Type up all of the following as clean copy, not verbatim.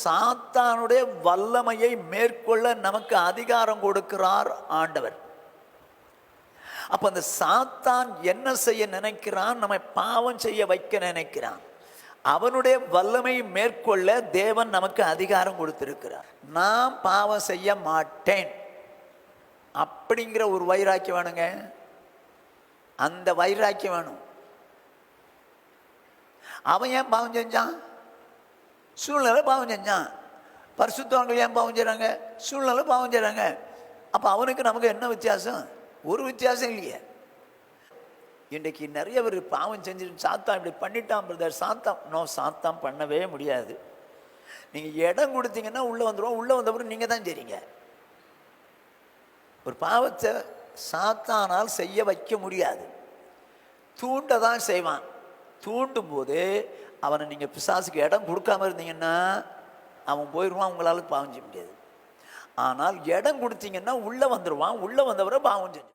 சாத்தானுடைய வல்லமையை மேற்கொள்ள நமக்கு அதிகாரம் கொடுக்கிறார் ஆண்டவர். அப்ப அந்த சாத்தான் என்ன செய்ய நினைக்கிறான்? நம்மை பாவம் செய்ய வைக்க நினைக்கிறான். அவனுடைய வல்லமை மேற்கொள்ள தேவன் நமக்கு அதிகாரம் கொடுத்திருக்கிறார். நான் பாவம் செய்ய மாட்டேன் அப்படிங்கிற ஒரு வைராக்கியம் வேணுங்க. அந்த வைராக்கியம் வேணும். அவன் ஏன் பாவம் செஞ்சான்? சூழ்நிலை பாவம் செஞ்சான். பரிசுத்தவான்கள் ஏன் பாவம் செய்றாங்க? சூழ்நிலை பாவம் செய்றாங்க. அப்ப அவனுக்கு நமக்கு என்ன வித்தியாசம்? ஒரு வித்தியாசம் இல்லையே. இன்றைக்கு நிறைய பேர் பாவம் செஞ்சுட்டு சாத்தான் இப்படி பண்ணிட்டான் பிரதர், சாத்தான் பண்ணவே முடியாது. நீங்க இடம் கொடுத்தீங்கன்னா உள்ள வந்துடும். உள்ள வந்தப்பறம் நீங்க தான் செய்றீங்க. ஒரு பாவத்தை சாத்தானால் செய்ய வைக்க முடியாது. தூண்ட தான் செய்வான். தூண்டும் போது அவனை நீங்க பிசாசுக்கு இடம் கொடுக்காம இருந்தீங்கன்னா அவன் போயிடுவான். உங்களால பாவம் செய்ய முடியாது. ஆனால் இடம் கொடுத்தீங்கன்னா உள்ள வந்துடுவான். உள்ள வந்தவரை பாவம் செஞ்சு.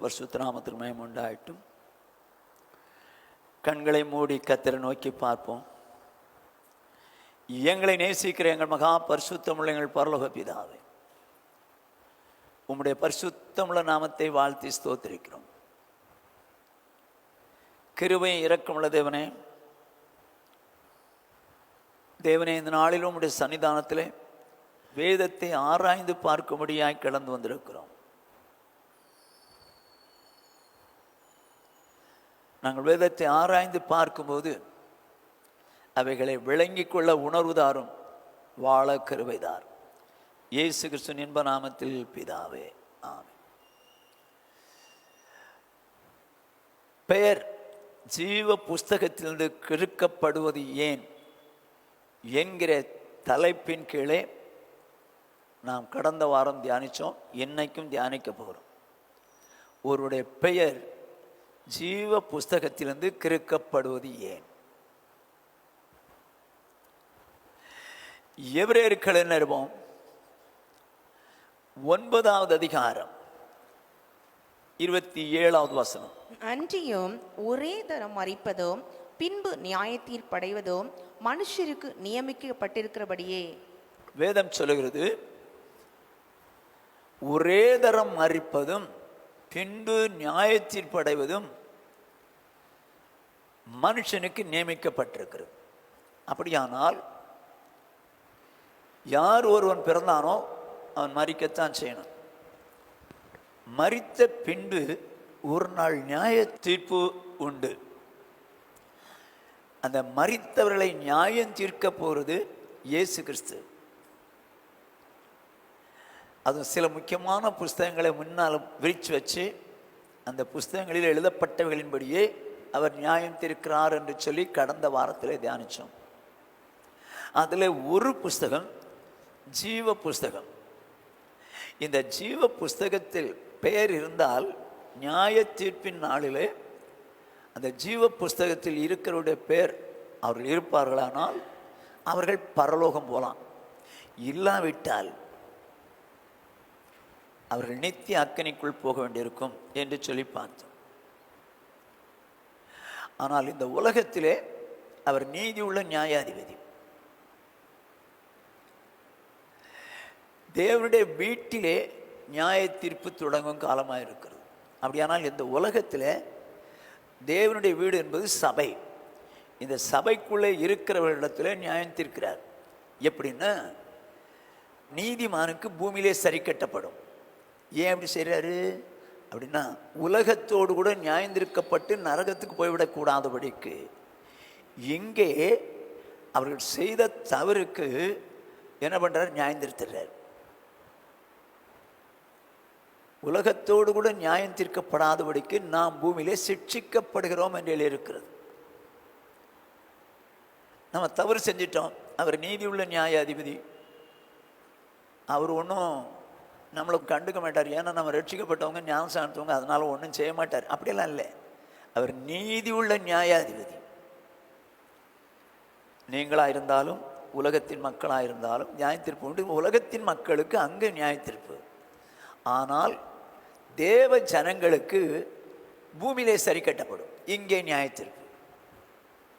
பரிசுத்த நாமத்துக்கு மகிமை உண்டாகட்டும். கண்களை மூடி கர்த்தரை நோக்கி பார்ப்போம். எங்களை நேசிக்கிற எங்கள் மகா பரிசுத்தமுள்ள எங்கள் பரலோக பிதாவே, உம்முடைய பரிசுத்தமுள்ள நாமத்தை வாழ்த்தி ஸ்தோத்திரிக்கிறோம். கிருபையும் இரக்கமுள்ள தேவனே, இந்த நாளிலும் உம்முடைய சன்னிதானத்திலே வேதத்தை ஆராய்ந்து பார்க்கும்படியாய் கடந்து வந்திருக்கிறோம். நாங்கள் வேதத்தை ஆராய்ந்து பார்க்கும்போது அவைகளை விளங்கிக் கொள்ள உணர்வுதாரும், வாழ கிருபைதார். இயேசு கிறிஸ்துவின் இன்ப நாமத்தில் பிதாவே, ஆமென். பெயர் ஜீவ புஸ்தகத்திலிருந்து கிறுக்கப்படுவது ஏன் என்கிற தலைப்பின் கீழே நாம் கடந்த வாரம் தியானித்தோம். இன்னைக்கும் தியானிக்க போகிறோம். ஒருவருடைய பெயர் ஜீவ புஸ்தகத்திலிருந்து கிறுக்கப்படுவது ஏன்? எபிரேயர் நிருபம் 9வது அதிகாரம் 27வது வசனம். அன்றியும் ஒரே தரம் மரிப்பதும் பின்பு நியாயத்தீர்ப்படைவதும் மனுஷருக்கு நியமிக்கப்பட்டிருக்கிறபடியே. வேதம் சொல்லுகிறது, ஒரே தரம் மரிப்பதும் பின்பு நியாயத்தீர்ப்படைவதும் மனுஷனுக்கு நியமிக்கப்பட்டிருக்கிறது. அப்படியானால் யார் ஒருவன் பிறந்தானோ அவன் மரிக்கத்தான் செய்யணும். மரித்த பின்பு ஒரு நாள் நியாய தீர்ப்பு உண்டு. அந்த மரித்தவர்களை நியாயம் தீர்க்க போறது இயேசு கிறிஸ்து. அது சில முக்கியமான புஸ்தகங்களை முன்னால் விரிச்சு வச்சு அந்த புஸ்தகங்களில் எழுதப்பட்டவர்களின்படியே அவர் நியாயம் தீர்க்கிறார் என்று சொல்லி கடந்த வாரத்தில் தியானித்தோம். அதில் ஒரு புஸ்தகம் ஜீவ புஸ்தகம். இந்த ஜீவ புஸ்தகத்தில் பெயர் இருந்தால் நியாய தீர்ப்பின் நாளிலே அந்த ஜீவ புஸ்தகத்தில் இருக்கிறவருடைய பெயர் அவர்கள் இருப்பார்களானால் அவர்கள் பரலோகம் போகலாம். இல்லாவிட்டால் அவர்கள் நித்திய அக்கினிக்குள் போக வேண்டியிருக்கும் என்று சொல்லி பார்த்தோம். ஆனால் இந்த உலகத்திலே அவர் நீதி உள்ள நியாயாதிபதி. தேவனுடைய வீட்டிலே நியாய தீர்ப்பு தொடங்கும் காலமாக இருக்கிறது. அப்படியானால் இந்த உலகத்தில் தேவனுடைய வீடு என்பது சபை. இந்த சபைக்குள்ளே இருக்கிறவர்களிடத்தில் நியாயம் தீர்க்கிறார். எப்படின்னா, நீதிமானுக்கு பூமியிலே சரி கட்டப்படும். ஏன் அப்படி செய்கிறாரு அப்படின்னா, உலகத்தோடு கூட நியாயந்திருக்கப்பட்டு நரகத்துக்கு போய்விடக்கூடாதபடிக்கு இங்கே அவர்கள் செய்த தவறுக்கு என்ன பண்ணுறார்? நியாயந்திருத்துறார். உலகத்தோடு கூட நியாயம் தீர்க்கப்படாதபடிக்கு நாம் பூமியிலே சிட்சிக்கப்படுகிறோம் என்று எழுதியிருக்கிறது. நம்ம தவறு செஞ்சிட்டோம். அவர் நீதி உள்ள நியாயாதிபதி. அவர் ஒன்றும் நம்மளை கண்டுக்க மாட்டார். ஏன்னா நம்ம ரட்சிக்கப்பட்டவங்க, ஞானஸ்நானத்தவங்க, அதனால ஒன்றும் செய்ய மாட்டார். அப்படியெல்லாம் இல்லை. அவர் நீதி உள்ள நியாயாதிபதி. நீங்களாக இருந்தாலும் உலகத்தின் மக்களாக இருந்தாலும் நியாயத்தீர்ப்பு உண்டு. உலகத்தின் மக்களுக்கு அங்கே நியாயத்தீர்ப்பு. ஆனால் தேவ ஜனங்களுக்கு பூமியிலே சரி கட்டப்படும், இங்கே நியாயத்தீர்ப்பு.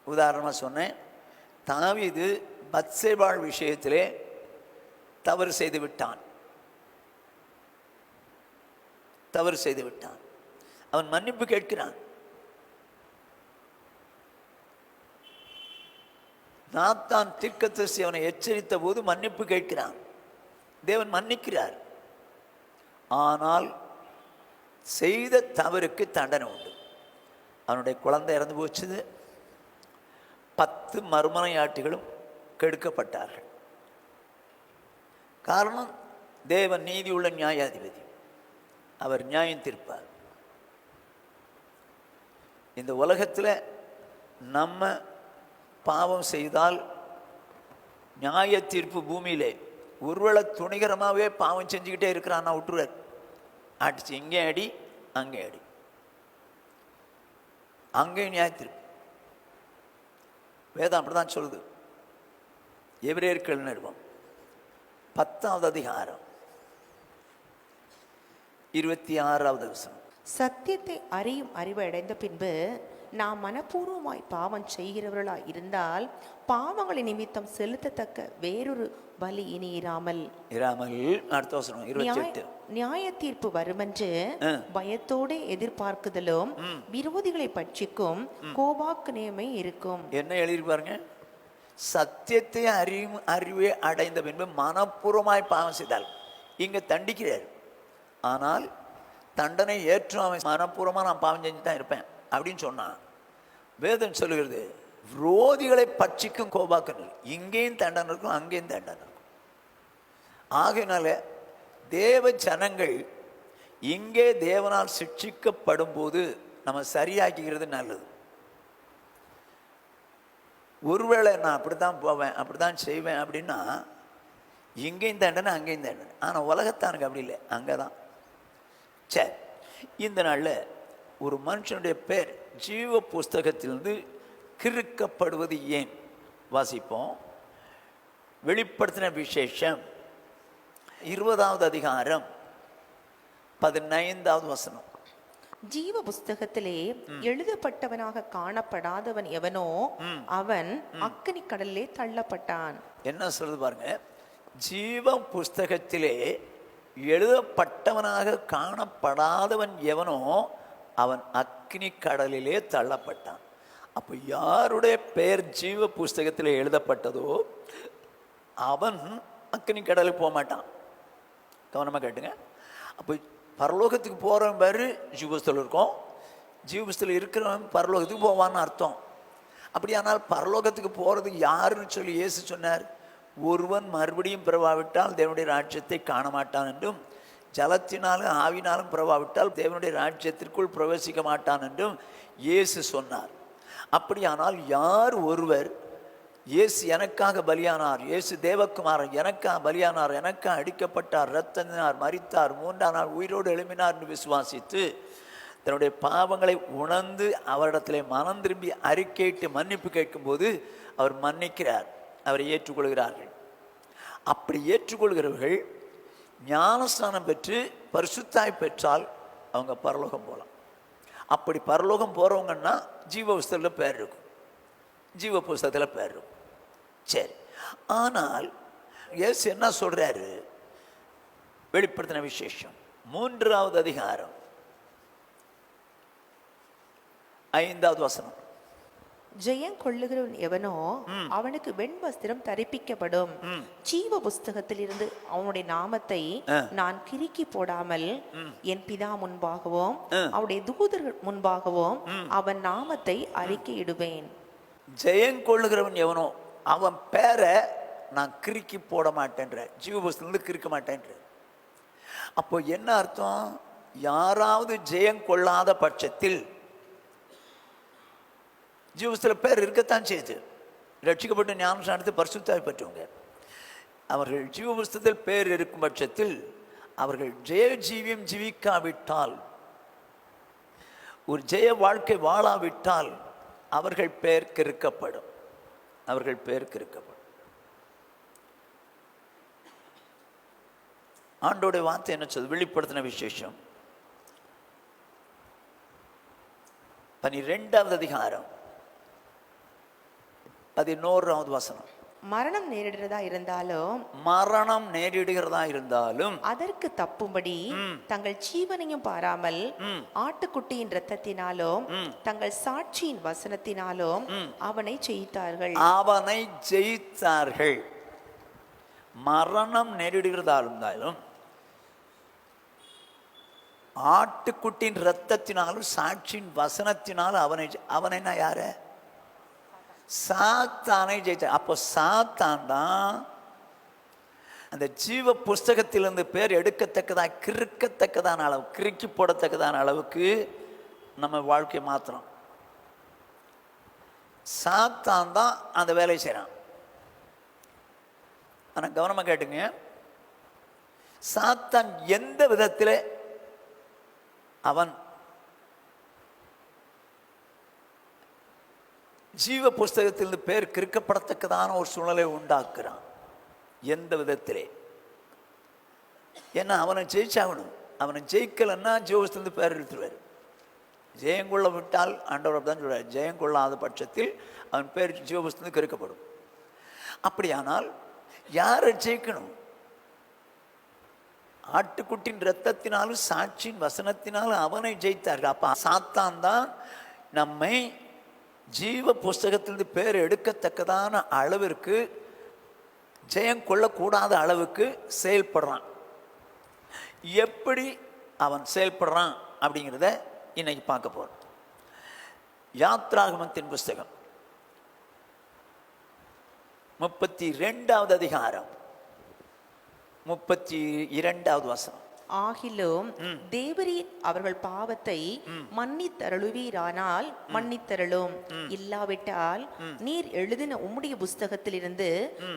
உதாரணமாக சொன்னேன், தாவீது பத்சேபாள் விஷயத்திலே தவறு செய்து விட்டான். அவன் மன்னிப்பு கேட்கிறான். நாத்தான் தீர்க்கதரிசி அவனை எச்சரித்த போது மன்னிப்பு கேட்கிறான். தேவன் மன்னிக்கிறார். ஆனால் செய்த தவறுக்கு தண்டனை உண்டு. அவனுடைய குழந்தை இறந்து போச்சுது. 10 மறுமனையாட்டிகளும் கெடுக்கப்பட்டார்கள். காரணம், தேவன் நீதி உள்ள நியாயாதிபதி. அவர் நியாயம் தீர்ப்பார். இந்த உலகத்தில் நம்ம பாவம் செய்தால் நியாய தீர்ப்பு பூமியிலே ஒருவேளை துணிகரமாகவே பாவம் செஞ்சுக்கிட்டே இருக்கிறான்னா விட்டுருவார். அடிச்சு இங்கே அடி, அங்கே அடி, அங்கே நியாய தீர்ப்பு. வேதம் அப்படிதான் சொல்லுது. எபிரேயர்கள் நிறுவம் 10வது அதிகாரம் 26வது வசனம். சத்தியத்தை அறியும் அறிவை அடைந்த பின்பு நாம் மனப்பூர்வமாய் பாவம் செய்கிறவர்களாய் இருந்தால் பாவங்களை நிமித்தம் செலுத்தத்தக்க வேறொரு பலி இனி இராமல் அடுத்த வசனம் 28. நியாய தீர்ப்பு வருமென்று பயத்தோடு எதிர்பார்க்குதலும் விரோதிகளை பட்சிக்கும் கோபாக்கினேமை இருக்கும். என்ன எழுதிருப்பாருங்க? சத்தியத்தை அறிவை அடைந்த பின்பு மனப்பூர்வமாய் பாவம் செய்தால். இங்க தண்டிக்கிறார். ஆனால் தண்டனை ஏற்றும் அவன் மனப்பூர்வமாக நான் பாவம் செஞ்சு தான் இருப்பேன் அப்படின்னு சொன்னான். வேதம் சொல்லுகிறது, விரோதிகளை பட்சிக்கும் கோபாக்கணும். இங்கேயும் தண்டனை இருக்கும், அங்கேயும் தண்டனை இருக்கும். ஆகையினால தேவ ஜனங்கள் இங்கே தேவனால் சிட்சிக்கப்படும் போது நம்ம சரியாக்குகிறது நல்லது. ஒருவேளை நான் அப்படித்தான் போவேன், அப்படித்தான் செய்வேன் அப்படின்னா இங்கேயும் தண்டனை, அங்கேயும் தண்டனை. ஆனால் உலகத்தானுக்கு அப்படி இல்லை, அங்கே தான். சரி, இந்த நாளில் ஒரு மனுஷனுடைய பேர் ஜீவ புஸ்தகத்திலிருந்து கிறுக்கப்படுவது ஏன் வாசிப்போம். வெளிப்படுத்தின விசேஷம் 20வது அதிகாரம் 15வது வசனம். ஜீவ புஸ்தகத்திலே எழுதப்பட்டவனாக காணப்படாதவன் எவனோ அவன் அக்கினி கடலிலே தள்ளப்பட்டான். என்ன சொல்றது பாருங்க. ஜீவ புஸ்தகத்திலே எழுதப்பட்டவனாக காணப்படாதவன் எவனோ அவன் அக்கினி கடலிலே தள்ளப்பட்டான். அப்போ யாருடைய பெயர் ஜீவ புஸ்தகத்தில் எழுதப்பட்டதோ அவன் அக்கினி கடலுக்கு போக மாட்டான். கவனமாக கேட்டுங்க. அப்போ பரலோகத்துக்கு போகிறவன் பேர் ஜீவபுஸ்தகம் இருக்கும், ஜீவபுஸ்தகம் இருக்கிறவன் பரலோகத்துக்கு போவான்னு அர்த்தம். அப்படியானால் பரலோகத்துக்கு போகிறது யாருன்னு சொல்லி இயேசு சொன்னார்? ஒருவன் மறுபடியும் பிறவாவிட்டால் தேவனுடைய ராஜ்யத்தை காண மாட்டான் என்றும், ஜலத்தினாலும் ஆவினாலும் பிறவாவிட்டால் தேவனுடைய ராஜ்யத்திற்குள் பிரவேசிக்க மாட்டான் என்றும் இயேசு சொன்னார். அப்படியானால் யார் ஒருவர் இயேசு எனக்காக பலியானார், இயேசு தேவகுமாரன் எனக்காக பலியானார், எனக்காக அடிக்கப்பட்டார், இரத்தத்தினார், மரித்தார், 3ஆம் நாள் உயிரோடு எழுப்பினார் என்று விசுவாசித்து தன்னுடைய பாவங்களை உணர்ந்து அவரிடத்திலே மனம் திரும்பி அறிக்கையிட்டு மன்னிப்பு கேட்கும்போது அவர் மன்னிக்கிறார், அவரை ஏற்றுக்கொள்கிறார்கள். அப்படி ஏற்றுக்கொள்கிறவர்கள் ஞானஸ்நானம் பெற்று பரிசுத்தாய் பெற்றால் அவங்க பரலோகம் போகலாம். அப்படி பரலோகம் போகிறவங்கன்னா ஜீவ புஸ்தகத்தில் பேர் இருக்கும், ஜீவ புஸ்தகத்தில் பேர் இருக்கும். சரி, ஆனால் இயேசு என்ன சொல்கிறாரு? வெளிப்படுத்தின விசேஷம் 3வது அதிகாரம் 5வது வசனம். ஜெயம் கொள்ளுகிறவன் எவனோ அவனுக்கு வெண்வஸ்திரம் தரிப்பிக்கப்படும். ஜீவ புஸ்தகத்தில் இருந்து அவனுடைய நாமத்தை நான் கிறுக்கி போடாமல் என் பிதா முன்பாகவும் அவருடைய தூதர்கள் முன்பாகவும் அவன் நாமத்தை அறிக்கையிடுவேன். ஜெயம் கொள்ளுகிறவன் எவனோ அவன் பேரை நான் கிறுக்கி போட மாட்டேன்ற, ஜீவ புஸ்தகத்திலிருந்து கிறுக்க மாட்டேன்ற. அப்போ என்ன அர்த்தம்? யாராவது ஜெயம் கொள்ளாத பட்சத்தில் ஜீவபுஸ்தகத்தில் பேர் இருக்கத்தான் செய்யுது. ரட்சிக்கப்பட்ட ஞானஸ்நானத்தை பரிசுத்தாய் பெற்றவங்க அவர்கள் ஜீவபுஸ்தகத்தில் பேர் இருக்கும் பட்சத்தில் அவர்கள் ஜெய ஜீவியம் ஜீவிக்காவிட்டால், ஒரு ஜெய வாழ்க்கை வாழாவிட்டால் அவர்கள் பெயர் கிறுக்கப்படும். அவர்கள் பெயர் கிறுக்கப்படும். ஆண்டோடைய வார்த்தை என்ன சொல்றது? வெளிப்படுத்தின விசேஷம் 12வது அதிகாரம் 11வது வசனம். மரணம் நேரிடுறதா இருந்தாலும், மரணம் நேரிடுகிறதா இருந்தாலும் அதற்கு தப்பும்படி தங்கள் ஜீவனையும் பாராமல் ஆட்டுக்குட்டியின் இரத்தத்தினாலும் தங்கள் சாட்சியின் வசனத்தினாலும் அவனை ஜெயித்தார்கள். அவனை ஜெயித்தார்கள். மரணம் நேரிடுகிறதா இருந்தாலும் ஆட்டுக்குட்டியின் இரத்தத்தினாலும் சாட்சியின் வசனத்தினாலும் அவனை யார? சாத்தானை ஜெயித்த. அப்போ சாத்தான் தான் அந்த ஜீவ புஸ்தகத்திலிருந்து பேர் எடுக்கத்தக்கதா, கிறுக்கத்தக்கதான அளவு, கிறுக்கி போடத்தக்கதான அளவுக்கு நம்ம வாழ்க்கையை மாத்திரம். சாத்தான் தான் அந்த வேலையை செய்கிறான். ஆனால் கவனமாக கேட்டுங்க, சாத்தான் எந்த விதத்தில் அவன் ஜீவ புஸ்தகத்திலிருந்து பேர் கிறுக்கப்படத்தக்கதான ஒரு சூழ்நிலை உண்டாக்குறான். எந்த விதத்திலே? ஏன்னா அவனை ஜெயிச்சாகணும். அவனை ஜெயிக்கலைன்னா ஜீவ புஸ்தகத்திலிருந்து பேர் எடுத்துருவார். ஜெயங்கொள்ள விட்டால் ஆண்டவர் தான் சொல்றார், ஜெயங்கொள்ளாத பட்சத்தில் அவன் பேர் ஜீவ புஸ்தகத்திலிருந்து கிறுக்கப்படும். அப்படியானால் யாரை ஜெயிக்கணும்? ஆட்டுக்குட்டின் இரத்தத்தினாலும் சாட்சியின் வசனத்தினாலும் அவனை ஜெயித்தார்கள். அப்ப சாத்தான் தான் நம்மை ஜீவ புஸ்தகத்திலிருந்து பேர் எடுக்கத்தக்கதான அளவிற்கு, ஜெயம் கொள்ளக்கூடாத அளவுக்கு செயல்படுறான். எப்படி அவன் செயல்படுறான் அப்படிங்கிறத இன்னைக்கு பார்க்க போறோம். யாத்ராகமத்தின் புஸ்தகம் 32வது அதிகாரம் 32வது வசனம். ஆகிலும் தேவரீர் அவர்கள் பாவத்தை மன்னித்தருளுவீரானால் மன்னித்தருளும், இல்லாவிட்டால் நீர் எழுதின உம்முடைய புஸ்தகத்திலிருந்து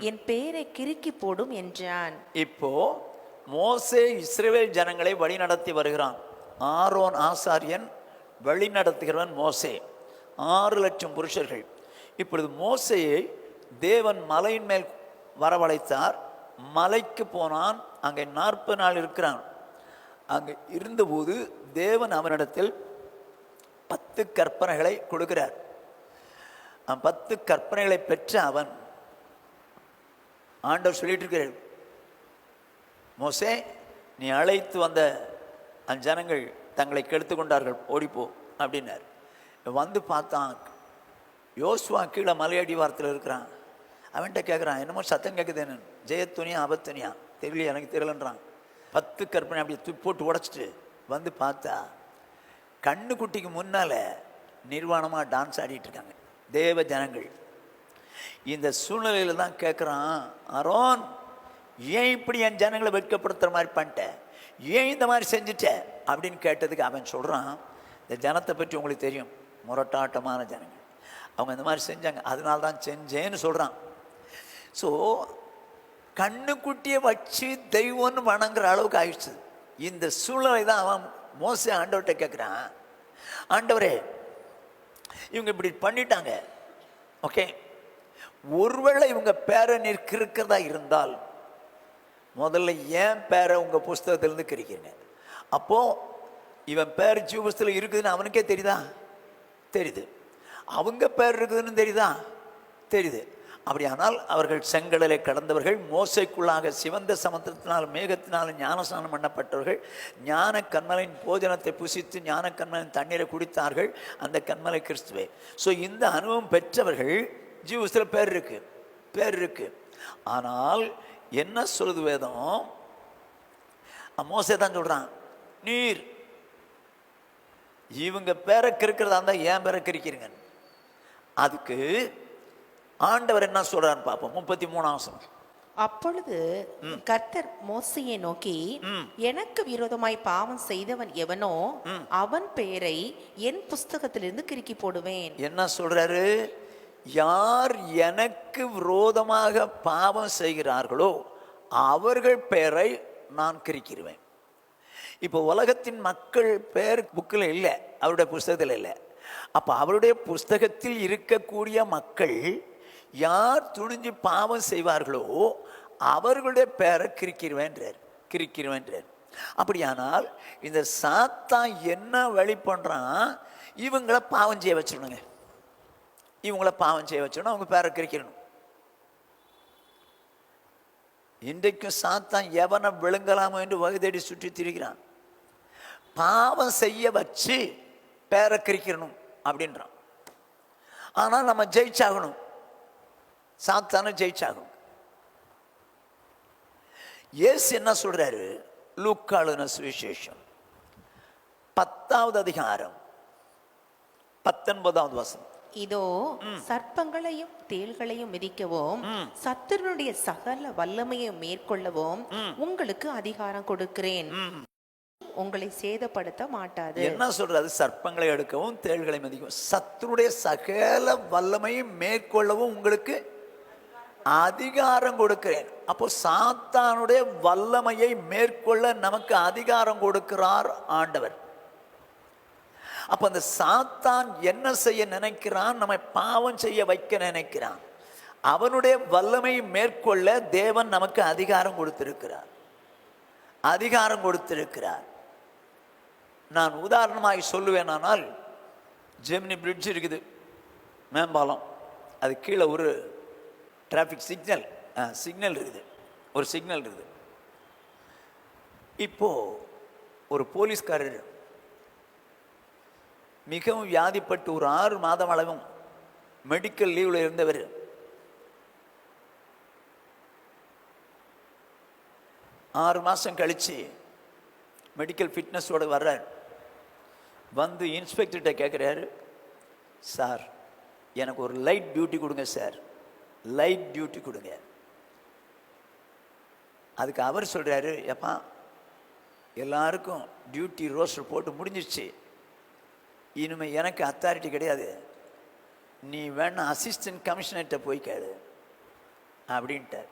என் பெயரை கிறுக்கி போடும் என்றான். இப்போ மோசே இஸ்ரவேல் ஜனங்களை வழி நடத்தி வருகிறான். ஆரோன் ஆசாரியன் வழி நடத்துகிறவன் மோசே. 6 லட்சம் புருஷர்கள். இப்பொழுது மோசேயை தேவன் மலையின் மேல் வரவழைத்தார். மலைக்கு போனான். அங்கே 40 நாள் இருக்கிறான். அங்கே இருந்தபோது தேவன் அவனிடத்தில் 10 கற்பனைகளை கொடுக்கிறார். 10 கற்பனைகளை பெற்ற அவன் ஆண்டவர் சொல்லிட்டு இருக்கிறார், மோசே நீ அழைத்து வந்த அந்த ஜனங்கள் தங்களை கெடுத்து கொண்டார்கள், ஓடிப்போ அப்படின்னார். வந்து பார்த்தான், யோசுவா கீழே மலையடி வாரத்தில் இருக்கிறான். அவன்கிட்ட கேட்குறான், என்னமோ சத்தம் கேட்குது, என்ன ஜெயத்துனியா ஆபத்துனியா தெரியல, எனக்கு தெரியலன்றான். 10 கற்பனை அப்படி போட்டு உடைச்சிட்டு வந்து பார்த்தா கண்ணுக்குட்டிக்கு முன்னால் நிர்வாணமாக டான்ஸ் ஆடிட்டு இருக்காங்க தேவ ஜனங்கள். இந்த சூழ்நிலையில் தான் கேட்குறான், ஆரோன் ஏன் இப்படி என் ஜனங்களை வெட்கப்படுத்துகிற மாதிரி பண்ணிட்ட, ஏன் இந்த மாதிரி செஞ்சுட்ட அப்படின்னு கேட்டதுக்கு அவன் சொல்கிறான், இந்த ஜனத்தை பற்றி உங்களுக்கு தெரியும், முரட்டாட்டமான ஜனங்கள், அவங்க இந்த மாதிரி செஞ்சாங்க, அதனால தான் செஞ்சேன்னு சொல்கிறான். ஸோ கண்ணுக்குட்டியை வச்சு தெய்வம்னு வணங்குற அளவுக்கு ஆயிடுச்சு. இந்த சூழ்நிலை தான் அவன் மோசே ஆண்டவர்கிட்ட கேட்குறான், ஆண்டவரே இவங்க இப்படி பண்ணிட்டாங்க, ஓகே, ஒருவேளை இவங்க பேரை நீர் கிறுக்கிறதா இருந்தால் முதல்ல ஏன் பேரை உங்கள் புஸ்தகத்திலேருந்து கிறுக்கிறீங்க? அப்போது இவன் பேர் ஜீவ புஸ்தகத்தில் இருக்குதுன்னு அவனுக்கே தெரியுதா? தெரியுது. அவங்க பேர் இருக்குதுன்னு தெரியுதா? தெரியுது. அப்படியானால் அவர்கள் செங்கடலை கடந்தவர்கள், மோசைக்குள்ளாக சிவந்த சமுத்திரத்தினால் மேகத்தினால் ஞானஸ்நானம் பண்ணப்பட்டவர்கள், ஞான கண்மலையின் போஜனத்தை புசித்து ஞான கண்மலையின் தண்ணீரை குடித்தார்கள், அந்த கண்மலை கிறிஸ்துவே. ஸோ இந்த அனுபவம் பெற்றவர்கள் ஜீவத்தில் பேர் இருக்கு. ஆனால் என்ன சொல்லுது வேதம்? மோசே தான் சொல்றான், நீர் இவங்க பேரை கிறுக்கிறதா இருந்தால் ஏன் பேரை கிறுக்கிறீங்க? அதுக்கு ஆண்டவர் என்ன சொல்றான்னு பார்ப்போம். 33ஆம் வசனம். அப்பொழுது கர்த்தர் மோசையை நோக்கி, எனக்கு விரோதமாய் பாவம் செய்தவன் எவனோ அவன் பெயரை என் புஸ்தகத்திலிருந்து கிறுக்கி போடுவேன். என்ன சொல்றாரு? யார் எனக்கு விரோதமாக பாவம் செய்கிறார்களோ அவர்கள் பெயரை நான் கிறுக்கிடுவேன். இப்போ உலகத்தின் மக்கள் பேர் புக்கில் இல்லை, அவருடைய புஸ்தகத்தில் இல்லை. அப்போ அவருடைய புஸ்தகத்தில் இருக்கக்கூடிய மக்கள் யார் துணிஞ்சு பாவம் செய்வார்களோ அவர்களுடைய பேரை கிரிக்கிருவேன்றார். அப்படியானால் இந்த சாத்தான் என்ன வழி பண்றான்? இவங்களை பாவம் செய்ய வச்சிடணுங்க. இவங்கள பாவம் செய்ய வச்சிடணும், அவங்க பேரை கிரிக்கணும். இன்றைக்கும் சாத்தான் எவனை விழுங்கலாமோ என்று வகை தேடி சுற்றி திரிகிறான். பாவம் செய்ய வச்சு பேரை கிரிக்கணும் அப்படின்றான். ஆனால் நம்ம ஜெயிச்சாகணும், சாத்தான ஜெயிச்சாகணும். இயேசு என்ன சொல்றாரு? லூக்காளுன சுவிசேஷம் 10வது அதிகாரம் 19வது வசனம். இதோ சர்ப்பங்களையும் தேள்களையும் மிதிக்கவும் சத்துருடைய சகல வல்லமையை மேற்கொள்ளவும் உங்களுக்கு அதிகாரம் கொடுக்கிறேன், உங்களை சேதப்படுத்த மாட்டாது. என்ன சொல்றது? சர்ப்பங்களை எடுக்கவும் தேள்களை மிதிக்கவும் சத்துருடைய சகல வல்லமையும் மேற்கொள்ளவும் உங்களுக்கு அதிகாரம் கொடுக்கிறேன். அப்போ சாத்தானுடைய வல்லமையை மேற்கொள்ள நமக்கு அதிகாரம் கொடுக்கிறார் ஆண்டவர். அப்ப அந்த சாத்தான் என்ன செய்ய நினைக்கிறான்? நம்மை பாவம் செய்ய வைக்க நினைக்கிறான். அவனுடைய வல்லமையை மேற்கொள்ள தேவன் நமக்கு அதிகாரம் கொடுத்திருக்கிறார். நான் உதாரணமாக சொல்லுவேனானால், ஜெமினி பிரிட்ஜ் இருக்குது, மேம்பாலம். அது கீழே ஒரு டிராஃபிக் சிக்னல் இருக்குது, ஒரு சிக்னல் இருக்குது. இப்போ ஒரு போலீஸ்காரர் மிகவும் வியாதிப்பட்டு ஒரு 6 மாதம் அளவும் மெடிக்கல் லீவில் இருந்தவர் ஆறு மாதம் கழித்து மெடிக்கல் ஃபிட்னஸோடு வர்றார். வந்து இன்ஸ்பெக்டர்கிட்ட கேட்குறாரு, சார் எனக்கு ஒரு லைட் டியூட்டி கொடுங்க சார், லைட் டியூட்டி கொடுங்க. அதுக்கு அவர் சொல்கிறாரு, எப்பா எல்லாருக்கும் டியூட்டி ரோஸ்டர் போட்டு முடிஞ்சிடுச்சு, இனிமேல் எனக்கு அத்தாரிட்டி கிடையாது, நீ வேணா அசிஸ்டன்ட் கமிஷனர்கிட்ட போய் கேளு அப்படின்ட்டார்.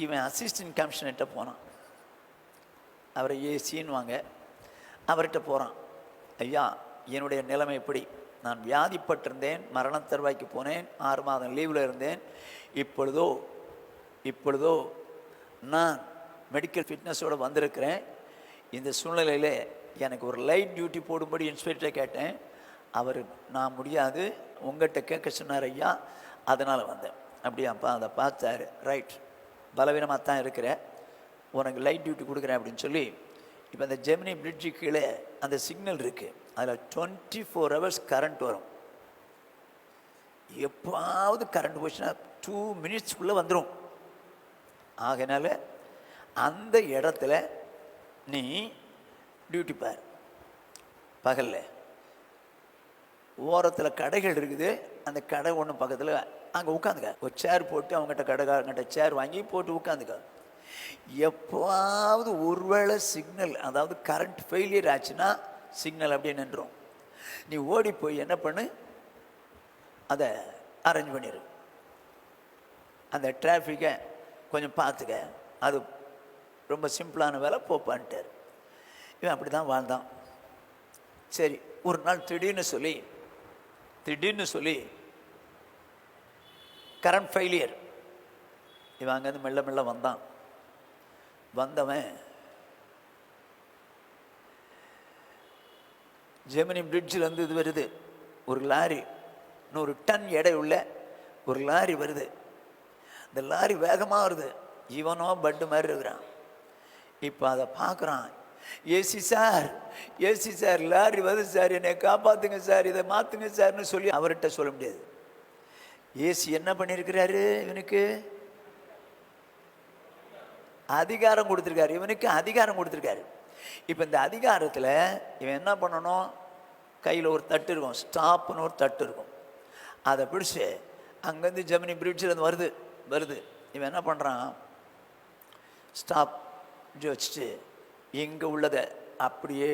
இவன் அசிஸ்டன்ட் கமிஷனர்கிட்ட போனான். அவரை ஏசின்னு வாங்க, அவர்கிட்ட போகிறான். ஐயா என்னுடைய நிலைமை எப்படி? நான் வியாதிப்பட்டிருந்தேன், மரண தருவாய்க்கு போனேன், 6 மாதம் லீவில் இருந்தேன். இப்பொழுதோ நான் மெடிக்கல் ஃபிட்னஸோடு வந்திருக்கிறேன். இந்த சூழ்நிலையில் எனக்கு ஒரு லைட் டியூட்டி போடும்படி இன்ஸ்பெக்டரை கேட்டேன். அவர் நான் முடியாது, உங்கள்கிட்ட கேட்க சொன்னார் ஐயா, அதனால் வந்தேன். அப்படியாப்பா? அதை பார்த்தாரு. ரைட், பலவீனமாக தான் இருக்கிற, உனக்கு லைட் டியூட்டி கொடுக்குறேன் அப்படின்னு சொல்லி, இப்போ அந்த ஜெமினி பிரிட்ஜு கீழே அந்த சிக்னல் இருக்குது, அதில் 24 hours கரண்ட் வரும். எப்பாவது கரண்ட் போச்சுன்னா 2 minutesக்குள்ளே வந்துடும். ஆகையினால அந்த இடத்துல நீ டியூட்டி பார். பகலில் ஓரத்தில் கடைகள் இருக்குது, அந்த கடை ஒன்று பக்கத்தில் அங்கே உட்காந்துக்க, ஒரு சேர் போட்டு அவங்ககிட்ட கடைக்காரங்கிட்ட சேர் வாங்கி போட்டு உட்காந்துக்க. எப்போவாவது ஒருவேளை சிக்னல், அதாவது கரண்ட் ஃபெயிலியர் ஆச்சுன்னா சிக்னல் அப்படியே நின்றுடும். நீ ஓடி போய் என்ன பண்ணு, அதை அரேஞ்ச் பண்ணிடு, அந்த டிராஃபிக்கை கொஞ்சம் பார்த்துக்க, அது ரொம்ப சிம்பிளான வேலை, போப்பான்ட்டார். இவன் அப்படி தான் வாழ்ந்தான். சரி, ஒரு நாள் திடீர்னு சொல்லி கரண்ட் ஃபெயிலியர். இவன் அங்கேருந்து மெல்ல வந்தவன் ஜெமினி பிரிட்ஜிலேருந்து இது வருது, ஒரு லாரி, 100 டன் எடை உள்ள ஒரு லாரி வருது. இந்த லாரி வேகமாக வருது, இவனோ பட்டு மாதிரி இருக்கிறான். இப்போ அதை பார்க்குறான். ஏசி சார் லாரி வருது சார், என்னை காப்பாற்றுங்க சார், இதை மாற்றுங்க சார்னு சொல்லி அவர்கிட்ட சொல்ல முடியாது. ஏசி என்ன பண்ணியிருக்கிறாரு? இவனுக்கு அதிகாரம் கொடுத்துருக்காரு. இப்போ இந்த அதிகாரத்தில் இவன் என்ன பண்ணணும்? கையில் ஒரு தட்டு இருக்கும், ஸ்டாப்னு ஒரு தட்டு இருக்கும். அதை பிடிச்சி அங்கேருந்து ஜெமினி பிரிட்ஜில் வருது. இவன் என்ன பண்ணுறான்? ஸ்டாப் வச்சுட்டு இங்கே உள்ளதை அப்படியே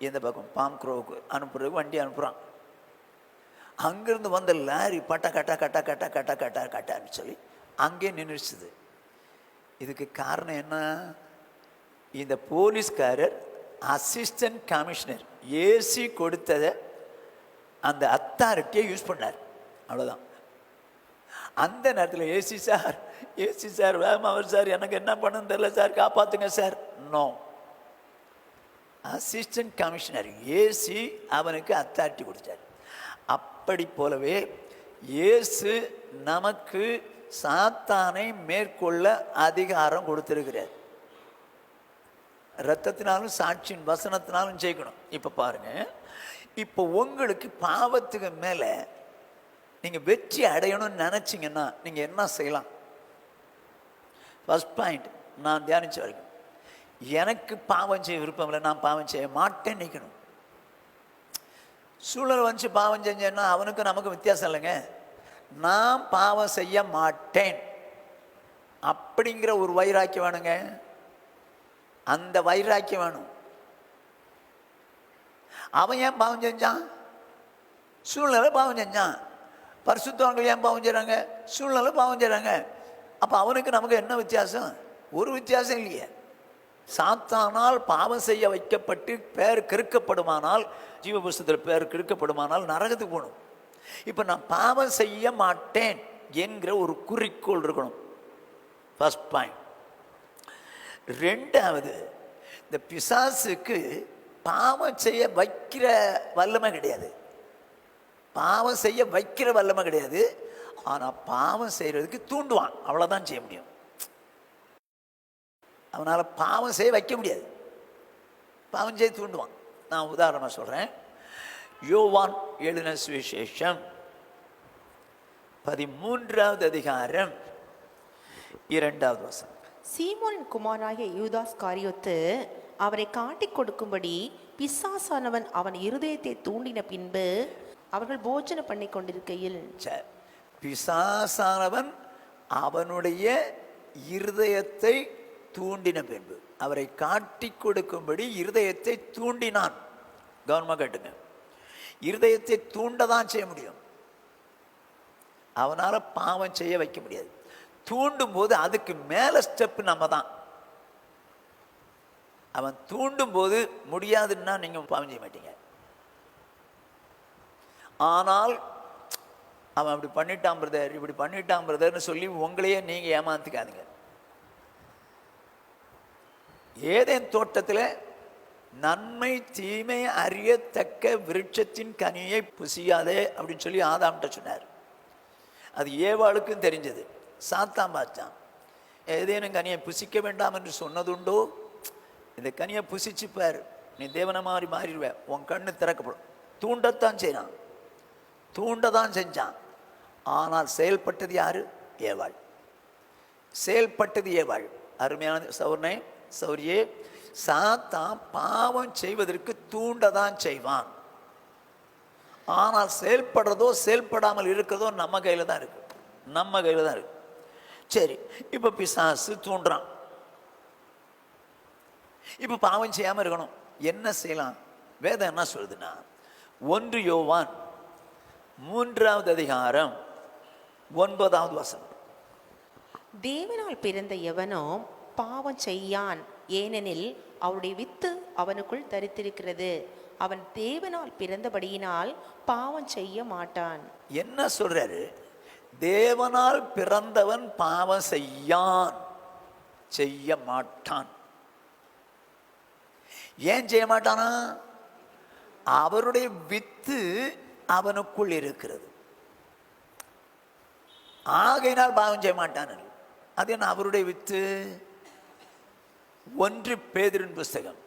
இந்த பக்கம் பாம் க்ரோவுக்கு அனுப்புறதுக்கு வண்டி அனுப்புகிறான். அங்கேருந்து வந்த லாரி கட்டான்னு சொல்லி அங்கேயே நின்றுச்சுது. இதுக்கு காரணம் என்ன? இந்த போலீஸ்காரர் அசிஸ்டன்ட் கமிஷனர் ஏசி கொடுத்ததை அந்த அத்தாரிட்டியை யூஸ் பண்ணார், அவ்வளோதான். அந்த நேரத்தில் ஏசி சார் வேகமாக சார், எனக்கு என்ன பண்ணணும்னு தெரியல சார், காப்பாற்றுங்க sir. No, assistant commissioner AC அவனுக்கு அத்தாரிட்டி கொடுத்தார். அப்படி போலவே இயேசு நமக்கு சாத்தானை மேற்கொள்ள அதிகாரம் கொடுத்திருக்கிறார். இரத்தத்தினாலும் சாட்சியின் வசனத்தினாலும் ஜெயிக்கணும். இப்போ பாருங்க, இப்போ உங்களுக்கு பாவத்துக்கு மேலே நீங்கள் வெற்றி அடையணும்னு நினச்சிங்கன்னா நீங்கள் என்ன செய்யலாம்? ஃபர்ஸ்ட் பாயிண்ட், நான் தியானிச்ச வரைக்கும் எனக்கு பாவம் செய்ய விருப்பம் இல்லை, நான் பாவம் செய்ய மாட்டேன் நிற்கணும். சூழல் வந்து பாவம் செஞ்சேன்னா அவனுக்கு நமக்கு வித்தியாசம் இல்லைங்க. நான் பாவம் செய்ய மாட்டேன் அப்படிங்கிற ஒரு வைராக்கியம் வேணுங்க. அந்த வைராக்கியம் வேணும். அவன் ஏன் பாவம் செஞ்சான்? சூழ்நிலை பாவம் செஞ்சான். பரிசுத்தவான்கள் ஏன் பாவம் செய்கிறாங்க? சூழ்நிலை பாவம் செய்கிறாங்க. அப்போ அவனுக்கு நமக்கு என்ன வித்தியாசம்? ஒரு வித்தியாசம் இல்லையே. சாத்தானால் பாவம் செய்ய வைக்கப்பட்டு பேர் கிறுக்கப்படுமானால், ஜீவ புஸ்தகத்தில் பேர் கிறுக்கப்படுமானால் நரகத்துக்கு போகணும். இப்போ நான் பாவம் செய்ய மாட்டேன் என்கிற ஒரு குறிக்கோள் இருக்கணும். First point. ரெண்டாவது, இந்த பிசாசுக்கு பாவம் செய்ய வைக்கிற வல்லமை கிடையாது, பாவம் செய்ய வைக்கிற வல்லமை கிடையாது. ஆனால் பாவம் செய்கிறதுக்கு தூண்டுவான், அவ்வளோதான் செய்ய முடியும். அவனால் பாவம் செய்ய வைக்க முடியாது, பாவம் செய்ய தூண்டுவான். நான் உதாரணமாக சொல்கிறேன். யோவான் எழுதின சுவிசேஷம் 13வது அதிகாரம் 2வது வசனம். சீமோனின் குமாரனாகிய யூதாஸ் காரியோத்து அவரை காட்டிக் கொடுக்கும்படி பிசாசானவன் அவன் இருதயத்தை தூண்டின பின்பு அவர்கள் போஜனம் பண்ணி கொண்டிருக்கையில், பிசாசானவன் அவனுடைய இருதயத்தை தூண்டின பின்பு, அவரை காட்டிக் கொடுக்கும்படி இருதயத்தை தூண்டினான். கவனமாக கேட்டுங்க, இருதயத்தை தூண்டதான் செய்ய முடியும், அவனால் பாவம் செய்ய வைக்க முடியாது. தூண்டும் போது அதுக்கு மேலே ஸ்டெப் நம்ம தான். அவன் தூண்டும் போது முடியாதுன்னா நீங்கள் பாவம் செய்ய மாட்டீங்க. ஆனால் அவன் அப்படி பண்ணிட்டான் பிரதர், இப்படி பண்ணிட்டான் பிரதர்னு சொல்லி உங்களையே நீங்கள் ஏமாத்துக்காதீங்க. ஏதேன் தோட்டத்தில் நன்மை தீமை அறியத்தக்க விருட்சத்தின் கனியை புசியாதே அப்படின்னு சொல்லி ஆதாம்கிட்ட சொன்னார். அது ஏவாளுக்கும் தெரிஞ்சது. சாத்தான் பார்த்தான், ஏதேனும் கனியை புசிக்க வேண்டாம் என்று சொன்னதுண்டோ, இந்த கனியை புசிச்சுப்பார், நீ தேவனை மாதிரி மாறிடுவ, உன் கண்ணு திறக்கப்படும். தூண்டத்தான் செய்யறான், தூண்டதான் செஞ்சான். ஆனால் செயல்பட்டது யாரு? ஏவாள். செயல்பட்டது ஏவாள். அருமையான சௌர்ணே சௌரியே, சாத்தான் பாவம் செய்வதற்கு தூண்டதான் செய்வான். ஆனால் செயல்படுறதோ செயல்படாமல் இருக்கிறதோ நம்ம கையில் தான் இருக்கு, நம்ம கையில் தான் இருக்கு. சரி, இப்போ பிசாசு தூண்டுறான். இப்போ பாவம் செய்யாமல் இருக்கணும், என்ன செய்யலாம்? வேதம் என்ன சொல்லுதுன்னா, 1 யோவான் 3வது அதிகாரம் 9வது வசனம். தேவனால் பிறந்த எவனோ பாவம் செய்யான், ஏனெனில் அவருடைய வித்து அவனுக்குள் தரித்திருக்கிறது. அவன் தேவனால் பிறந்தபடியினால் பாவம் செய்ய மாட்டான். என்ன சொல்றாரு? தேவனால் பிறந்தவன் பாவம் செய்யான், செய்ய மாட்டான். ஏன் செய்ய மாட்டானா? அவருடைய வித்து அவனுக்குள் இருக்கிறது, ஆகையினால் பாவம் செய்ய மாட்டான். அது என்ன அவருடைய வித்து? 1 பேதுருவின் புஸ்தகம்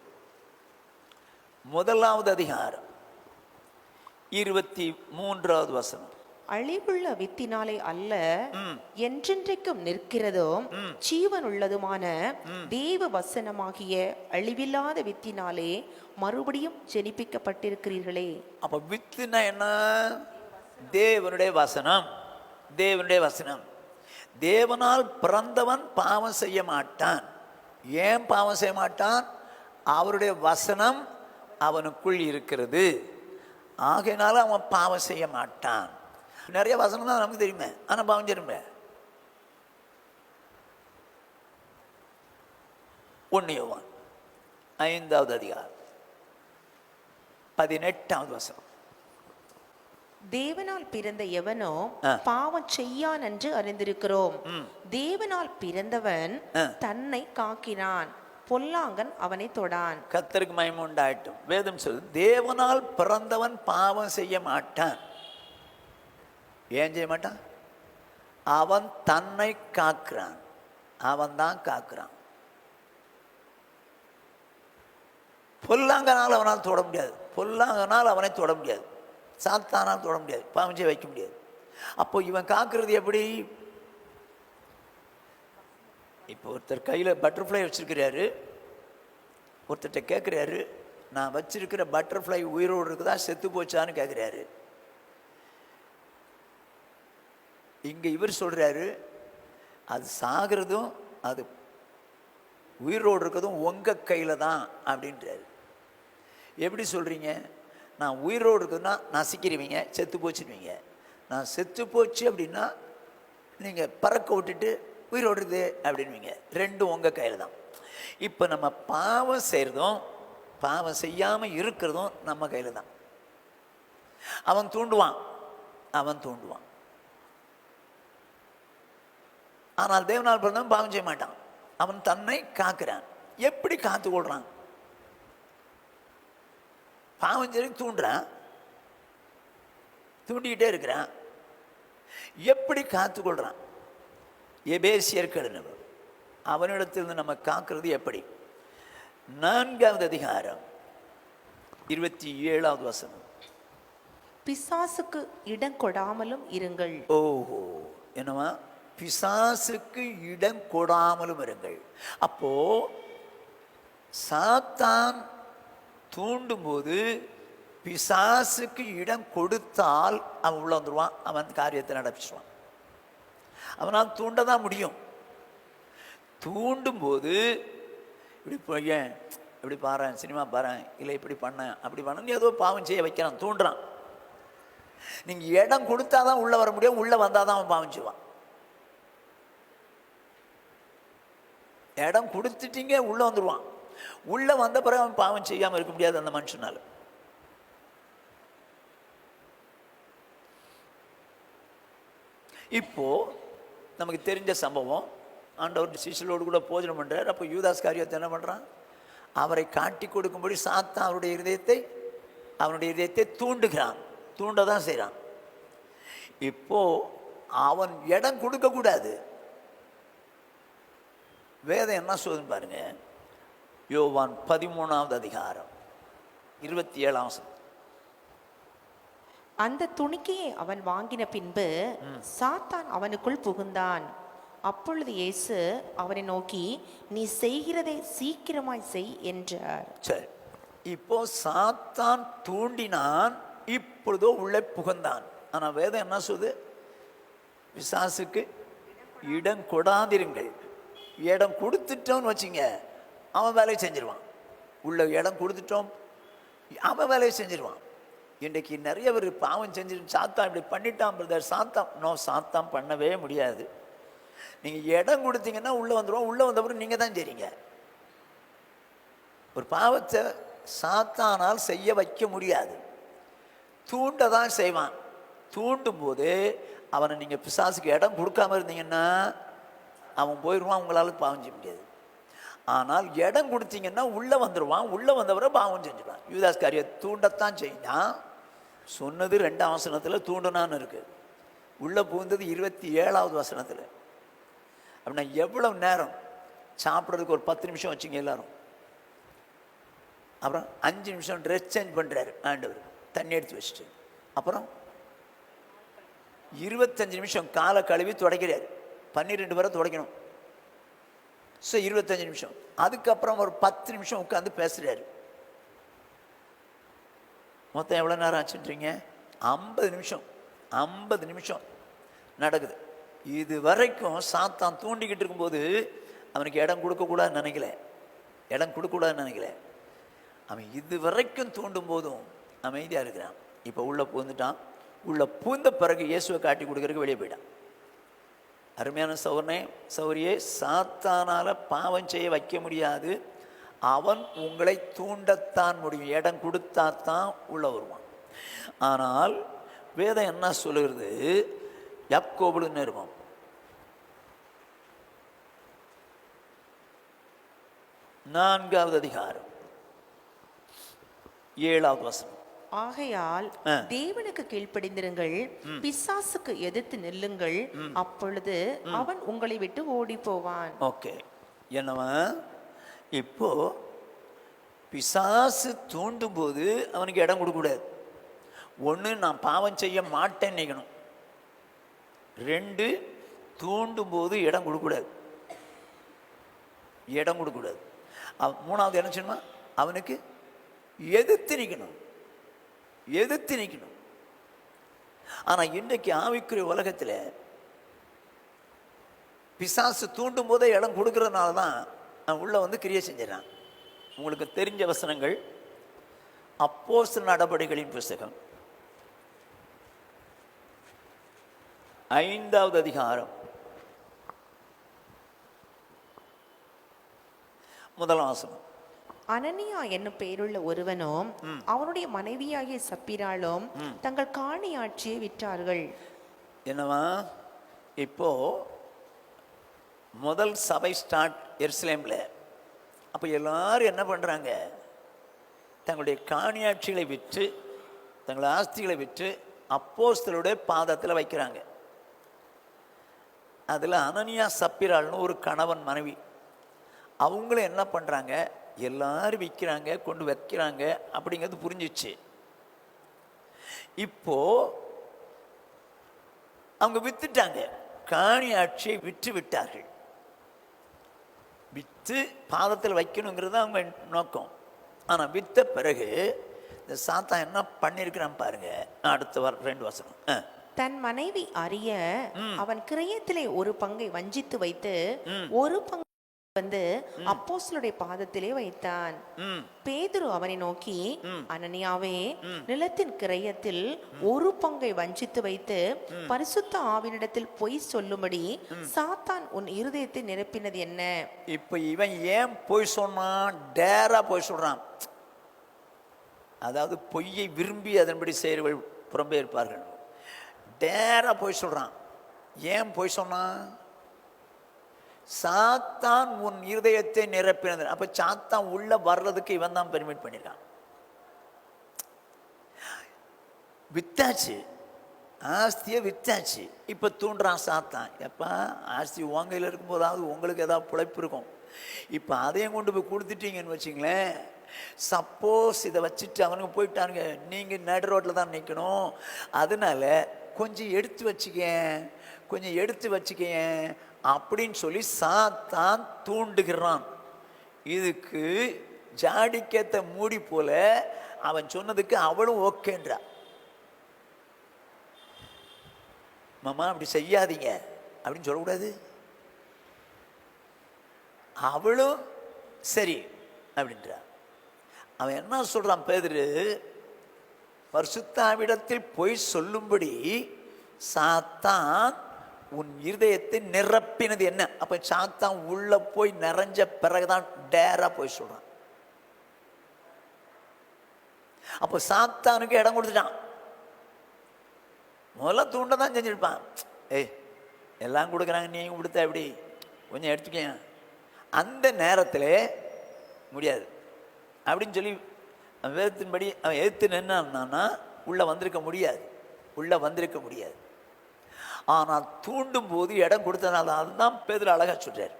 1வது அதிகாரம் 23வது வசனம். அழிவுள்ள வித்தினாலே அல்ல, என்றென்றைக்கும் நிற்கிறதும் ஜீவன் உள்ளதுமான தேவ வசனமாகிய அழிவில்லாத வித்தினாலே மறுபடியும் ஜெனிப்பிக்கப்பட்டிருக்கிறீர்களே. அப்ப வித்துனா என்ன? தேவனுடைய வசனம், தேவனுடைய வசனம். தேவனால் பிறந்தவன் பாவம் செய்ய மாட்டான். ஏன் பாவம் செய்ய மாட்டான்? அவருடைய வசனம் அவனுக்குள் இருக்கிறது, ஆகையினால அவன் பாவம் செய்ய மாட்டான். நிறைய வசனம் தான் நமக்கு தெரியுமே, ஆனால் பாவம் செய்யுமே. 1 யோவான் 5வது அதிகாரம் 18வது வசனம். தேவனால் பிறந்த எவனோ பாவம் செய்யான் என்று அறிந்திருக்கிறோம். தேவனால் பிறந்தவன் தன்னை காக்கிறான், பொல்லாங்கன் அவனை தொடான். கர்த்தருக்கு மகிமை உண்டாகட்டும். வேதம் சொல்லு, தேவனால் பிறந்தவன் பாவம் செய்ய மாட்டான். ஏன் செய்ய மாட்டான்? அவன் தன்னை காக்கிறான். அவன் தான் காக்கிறான். பொல்லாங்கனால் அவனால் தொட முடியாது. பொல்லாங்கனால் அவனை தொட முடியாது. சாத்தானால் தொட முடியாது. பாவம் செய்ய வைக்க முடியாது. அப்போ இவன் காக்கிறது எப்படி? இப்போ ஒருத்தர் கையில் பட்டர்ஃப்ளை வச்சிருக்கிறாரு. ஒருத்தர்கிட்ட கேட்குறாரு, நான் வச்சிருக்கிற பட்டர்ஃப்ளை உயிரோடு இருக்குதா செத்து போச்சான்னு கேட்குறாரு. இங்கே இவர் சொல்கிறாரு, அது சாகிறதும் அது உயிரோடு இருக்கிறதும் உங்கள் கையில் தான் அப்படின்றாரு. எப்படி சொல்கிறீங்க? நான் உயிரோடு இருக்குதுன்னா நசிக்கிறீங்க, செத்து போச்சுருவீங்க. நான் செத்து போச்சு அப்படின்னா நீங்கள் பறக்க விட்டுட்டு உயிரோடுது அப்படின்வீங்க. ரெண்டும் உங்கள் கையில் தான். இப்போ நம்ம பாவம் செய்கிறதும் பாவம் செய்யாமல் இருக்கிறதும் நம்ம கையில் தான். அவன் தூண்டுவான். ஆனால் தேவனால் பிறந்தவன் பாவம் செய்ய மாட்டான். அவன் தன்னை காக்கிறான். எப்படி காத்து கொள்றான்? பாவம் செய்ய தூண்டுறான், தூண்டிக்கிட்டே இருக்கிறான். எப்படி காத்து கொள்றான்? எபேசியர் கெழுனவர் அவனிடத்திலிருந்து நம்ம காக்கிறது எப்படி? 4வது அதிகாரம் 27வது வசனம். பிசாசுக்கு இடம் கொடாமலும் இருங்கள். ஓஹோ, என்னவா? பிசாசுக்கு இடம் கொடாமலும் இருங்கள். அப்போ சாத்தான் தூண்டும் போது பிசாசுக்கு இடம் கொடுத்தால் அவன் உள்ள வந்துடுவான். அவன் காரியத்தை நடப்பிச்சுவான். அவனால் தூண்ட தான் முடியும். தூண்டும் போது இப்படி போயேன், இப்படி பாரு, சினிமா பாரு, இல்லை இப்படி பண்ண அப்படி பண்ண ஏதோ பாவம் செய்ய வைக்கிறான், தூண்டுறான். நீங்கள் இடம் கொடுத்தாதான் உள்ளே வர முடியும். உள்ளே வந்தால் தான் அவன் பாவம் செய்வான். இடம் கொடுத்துட்டீங்க, உள்ளே வந்துடுவான். உள்ளே வந்த பிறகு அவன் பாவம் செய்யாமல் இருக்க முடியாது அந்த மனுஷனால. இப்போ நமக்கு தெரிஞ்ச சம்பவம், ஆண்டவர் சிஷ்யரோடு கூட போஜனம் பண்ணுறார். அப்போ யூதாஸ் காரியத்தை என்ன பண்ணுறான்? அவரை காட்டி கொடுக்கும்படி சாத்தான் அவனுடைய இதயத்தை தூண்டுகிறான். தூண்ட தான் செய்கிறான். இப்போ அவன் இடம் கொடுக்கக்கூடாது. வேதம் என்ன சொல்லுதுன்னு பாருங்க. யோவான் 13வது அதிகாரம் 27ஆம் வசனம். அந்த துணிக்கையை அவன் வாங்கின பின்பு சாத்தான் அவனுக்குள் புகுந்தான். அப்பொழுது இயேசு அவனை நோக்கி, நீ செய்கிறதை சீக்கிரமாய் செய் என்றார். சரி, இப்போ சாத்தான் தூண்டினான், இப்பொழுதோ உள்ளே புகுந்தான். ஆனால் வேதம் என்ன சொல்லுது? பிசாசுக்கு இடம் கொடாதிருங்கள். இடம் கொடுத்துட்டோம்னு வச்சுங்க, அவன் வேலையை செஞ்சிருவான். உள்ள இடம் கொடுத்துட்டோம், அவன் வேலையை செஞ்சிருவான். இன்றைக்கு நிறைய பேர் பாவம் செஞ்சிரு, சாத்தான் இப்படி பண்ணிட்டான் பிரதர், சாத்தான் பண்ணவே முடியாது. நீங்கள் இடம் கொடுத்தீங்கன்னா உள்ளே வந்துடுவோம். உள்ளே வந்தப்பறம் நீங்கள் தான் செய்றீங்க. ஒரு பாவத்தை சாத்தானால் செய்ய வைக்க முடியாது, தூண்ட தான் செய்வான். தூண்டும் போது அவனை நீங்கள் பிசாசுக்கு இடம் கொடுக்காம இருந்தீங்கன்னா அவன் போயிடுவான். உங்களால் பாவம் செய்ய முடியாது. ஆனால் இடம் கொடுத்தீங்கன்னா உள்ளே வந்துடுவான். உள்ளே வந்தவரை பாவம் செஞ்சுடுவான். யூதாஸ் காரியத்தை தூண்டத்தான் செய்தான். சொன்னது 2ஆம் வசனத்தில் தூண்டுனான்னு இருக்கு. உள்ளே புகுந்தது 27வது வசனத்தில். அப்படின்னா எவ்வளவு நேரம்? சாப்பிட்றதுக்கு ஒரு 10 நிமிஷம் வச்சுங்க எல்லாரும். அப்புறம் 5 நிமிஷம் ட்ரெஸ் சேஞ்ச் பண்ணுறாரு ஆண்டவர், தண்ணி எடுத்து வச்சுட்டு. அப்புறம் 25 நிமிஷம் காலை கழுவி துடைக்கிறாரு. 12 பேரை துடைக்கணும். ஸோ 25 நிமிஷம். அதுக்கப்புறம் ஒரு 10 நிமிஷம் உட்காந்து பேசுகிறாரு. மொத்தம் எவ்வளோ நேரம் ஆச்சுன்றீங்க? 50 நிமிஷம். 50 நிமிஷம் நடக்குது. இது வரைக்கும் சாத்தான் தூண்டிக்கிட்டு இருக்கும்போது அவனுக்கு இடம் கொடுக்கக்கூடாதுன்னு நினைக்கல. அவன் இது வரைக்கும் தூண்டும் போதும் அமைதியாக இருக்கிறான். இப்போ உள்ளே பூந்துட்டான். உள்ளே பூந்த பிறகு இயேசுவை காட்டி கொடுக்கறதுக்கு வெளியே போயிட்டான். அருமையான சௌரியே, சாத்தானால் பாவம் செய்ய வைக்க முடியாது. அவன் உங்களை தூண்டத்தான் முடியும், இடம் கொடுத்தாத்தான் உள்ள வருவான். ஆனால் வேதம் என்ன சொல்லுகிறது? யாக்கோபு நிருபம் 4வது அதிகாரம் 7வது வசனம். ஆகையால் தேவனுக்கு கீழ்ப்படிந்திருங்கள், பிசாசுக்கு எதிர்த்து நில்லுங்கள், அப்பொழுது அவன் உங்களை விட்டு ஓடி போவான். ஓகே, என்னவா இப்போ பிசாசு தூண்டும் போது அவனுக்கு இடம் கொடுக்கக்கூடாது. ஒன்று, நான் பாவம் செய்ய மாட்டேன்னு நினைக்கணும். 2, தூண்டும் போது இடம் கொடுக்கக்கூடாது, இடம் கொடுக்கக்கூடாது. 3வது என்ன சொன்னா, அவனுக்கு எதிர்த்து நிற்கணும், எதிர்த்து நிற்கணும். ஆனால் இன்றைக்கு ஆவிக்குரிய உலகத்தில் பிசாசு தூண்டும் போதே இடம் கொடுக்கறதுனால தான் நான் உள்ள வந்து கிரியை செஞ்சிடறான். உங்களுக்கு தெரிஞ்ச வசனங்கள் அப்போஸ்தலர் நடபடிகளின் புஸ்தகம் 5வது அதிகாரம் 1வது வசனம். அனனியா என்னும் பெயருள்ள ஒருவனும் அவனுடைய மனைவியாகிய சப்பிராளும் தங்கள் காணி ஆட்சியை விற்றார்கள். என்னவா, இப்போ முதல் சபை ஸ்டார்ட் எருசலேமில். அப்போ எல்லாரும் என்ன பண்ணுறாங்க? தங்களுடைய காணியாட்சிகளை விற்று, தங்களுடைய ஆஸ்திகளை விற்று அப்போஸ்தலருடைய பாதத்தில் வைக்கிறாங்க. அதில் அனனியா சப்பிராள்னு ஒரு கணவன் மனைவி, அவங்களும் என்ன பண்ணுறாங்க? எல்லாரும் விற்கிறாங்க, கொண்டு வைக்கிறாங்க அப்படிங்கிறது புரிஞ்சிச்சு. இப்போ அவங்க வித்துட்டாங்க, காணியாட்சியை விற்று விட்டார்கள். விற்று பாதத்தில் வைக்கணுங்கிறது அவங்க நோக்கம். ஆனால் விற்ற பிறகு இந்த சாத்தான் என்ன பண்ணியிருக்கிறான் பாருங்க. அடுத்த 2 வசனம். தன் மனைவி அறிய அவன் கிரயத்திலே ஒரு பங்கை வஞ்சித்து வைத்து ஒரு பங்கு வந்து அப்போஸ்தலருடைய பாதத்திலே வைத்தான். பேதுரு அவனை நோக்கி, அனனியாவே, நிலத்தின் கிரயத்தில் ஒரு பங்கை வஞ்சித்து வைத்து பரிசுத்த ஆவினிடத்தில் பொய் சொல்லும்படி சாத்தான் உன் இருதயத்தை நிரப்பினது என்ன? இப்ப இவன் ஏன் பொய் சொன்னான்? டேரா பொய் சொல்றான். அதாவது பொய்யை விரும்பி அதன்படி செய்கிறவர்கள் புறம்பே இருப்பார்கள். டேரா பொய் சொல்றான். ஏன் பொய் சொன்னான்? சாத்தான் உன் இருதயத்தை நிரப்பினது. அப்ப சாத்தான் உள்ள வர்றதுக்கு இவன் தான் பெர்மிட் பண்ணிருக்கான். வித்தாச்சு, ஆஸ்தியை வித்தாச்சு. இப்ப தூண்டுறான் சாத்தான். எப்பா, ஆஸ்தி உங்கையில் இருக்கும்போதாவது உங்களுக்கு ஏதாவது பிழைப்பு இருக்கும். இப்ப அதையும் கொண்டு போய் கொடுத்துட்டீங்கன்னு வச்சுங்களேன், சப்போஸ் இதை வச்சுட்டு அவனுக்கு போயிட்டானுங்க, நீங்க நடு ரோட்டில் தான் நிற்கணும். அதனால கொஞ்சம் எடுத்து வச்சுக்கேன், கொஞ்சம் எடுத்து வச்சுக்கேன் அப்படின்னு சொல்லி சாத்தான் தூண்டுகிறான். இதுக்கு ஜாடிக்கேத்த மூடி போல அவன் சொன்னதுக்கு அவளும் ஓகேன்றா. மாமா அப்படி செய்யாதீங்க அப்படின்னு சொல்லக்கூடாது. அவளும் சரி அப்படின்றா. அவன் என்ன சொல்றான்? பேதுரு, பரிசுத்தாவிடத்தில் பொய் சொல்லும்படி சாத்தான் உன் இருதயத்தை நிரப்பினது என்ன? அப்ப சாத்தான் உள்ள போய் நிறைஞ்ச பிறகுதான் டேரா போய் சொல்றான். அப்ப சாத்தானுக்கு இடம் கொடுத்துட்டான். முதல்ல தூண்டதான் செஞ்சிருப்பான். ஏய், எல்லாம் கொடுக்குறாங்க, நீங்க கொடுத்தா எப்படி, கொஞ்சம் எடுத்துக்க. அந்த நேரத்தில் முடியாது அப்படின்னு சொல்லி வேதத்தின்படி அவன் எதிர்த்து நின்னான்னா உள்ள வந்திருக்க முடியாது, உள்ள வந்திருக்க முடியாது. ஆனால் தூண்டும் போது இடம் கொடுத்தனால அதுதான் பேதுரு அழகா சொல்றார்.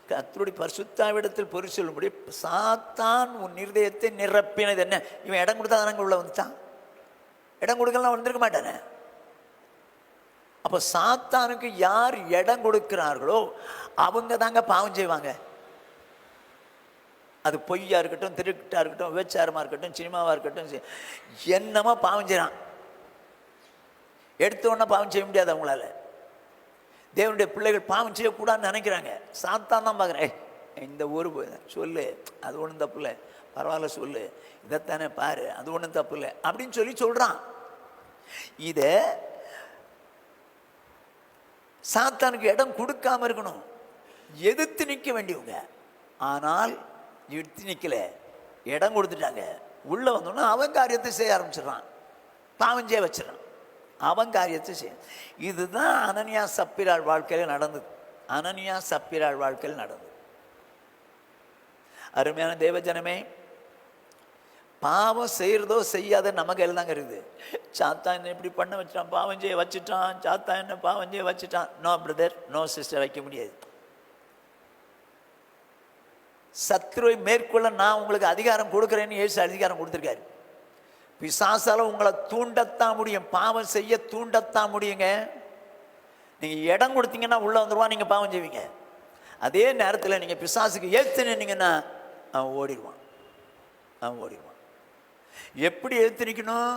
கர்த்தருடைய பரிசுத்தாவிடத்தில் பொய் சொல்லும்படி சாத்தான் உன் இருதயத்தை நிரப்பினது என்ன? இவன் இடம் கொடுத்தா தானங்க உள்ள வந்துட்டான். இடம் கொடுக்கலாம் வந்திருக்க மாட்டானே. அப்ப சாத்தானுக்கு யார் இடம் கொடுக்கிறார்களோ அவங்க தாங்க பாவம் செய்வாங்க. அது பொய்யா இருக்கட்டும், திருட்டா இருக்கட்டும், விபச்சாரமா இருக்கட்டும், சினிமாவா இருக்கட்டும், என்னமா பாவம் செய்யறான். எடுத்தோன்னா பாவம் செய்ய முடியாது அவங்களால. தேவனுடைய பிள்ளைகள் பாவம் செய்யக்கூடாதுன்னு நினைக்கிறாங்க. சாத்தான் தான் பார்க்குறேன், இந்த ஊர் சொல்லு, அது ஒன்றும் தப்பு இல்லை, பரவாயில்ல சொல்லு, இதைத்தானே பாரு, அது ஒன்றும் தப்பு இல்லை அப்படின்னு சொல்லி சொல்றான். இதை சாத்தானுக்கு இடம் கொடுக்காம இருக்கணும், எதிர்த்து நிற்க வேண்டியவங்க. ஆனால் எடுத்து நிற்கல, இடம் கொடுத்துட்டாங்க. உள்ளே வந்தோன்னா அவன் காரியத்தை செய்ய ஆரம்பிச்சிடறான், பாவம் செய்ய வச்சிடறான், அவன் காரியத்தை செய்ய. இதுதான் அனனியா சப்பீராள் வாழ்க்கையில் நடந்தது. அனனியா சப்பீராள் வாழ்க்கையில் நடந்தது. அருமையான தேவஜனமே, பாவம் செய்கிறதோ செய்யாத நம்ம கையில் தாங்க இருக்குது. சாத்தான் என்ன இப்படி பண்ண வச்சுட்டான், பாவம் செய்ய வச்சுட்டான், சாத்தான் என்ன பாவம் செய்ய வச்சுட்டான். நோ பிரதர், நோ சிஸ்டர், வைக்க முடியாது. சத்துருவை மேற்கொள்ள நான் உங்களுக்கு அதிகாரம் கொடுக்குறேன்னு இயேசு அதிகாரம் கொடுத்துருக்காரு. பிசாசால உங்களை தூண்டத்தான் முடியும், பாவம் செய்ய தூண்டத்தான் முடியுங்க. நீங்கள் இடம் கொடுத்தீங்கன்னா உள்ளே வந்துடுவான், நீங்கள் பாவம் செய்வீங்க. அதே நேரத்தில் நீங்கள் பிசாசுக்கு ஏற்று நின்னீங்கன்னா அவன் ஓடிடுவான், அவன் ஓடிடுவான். எப்படி எடுத்து நிற்கணும்?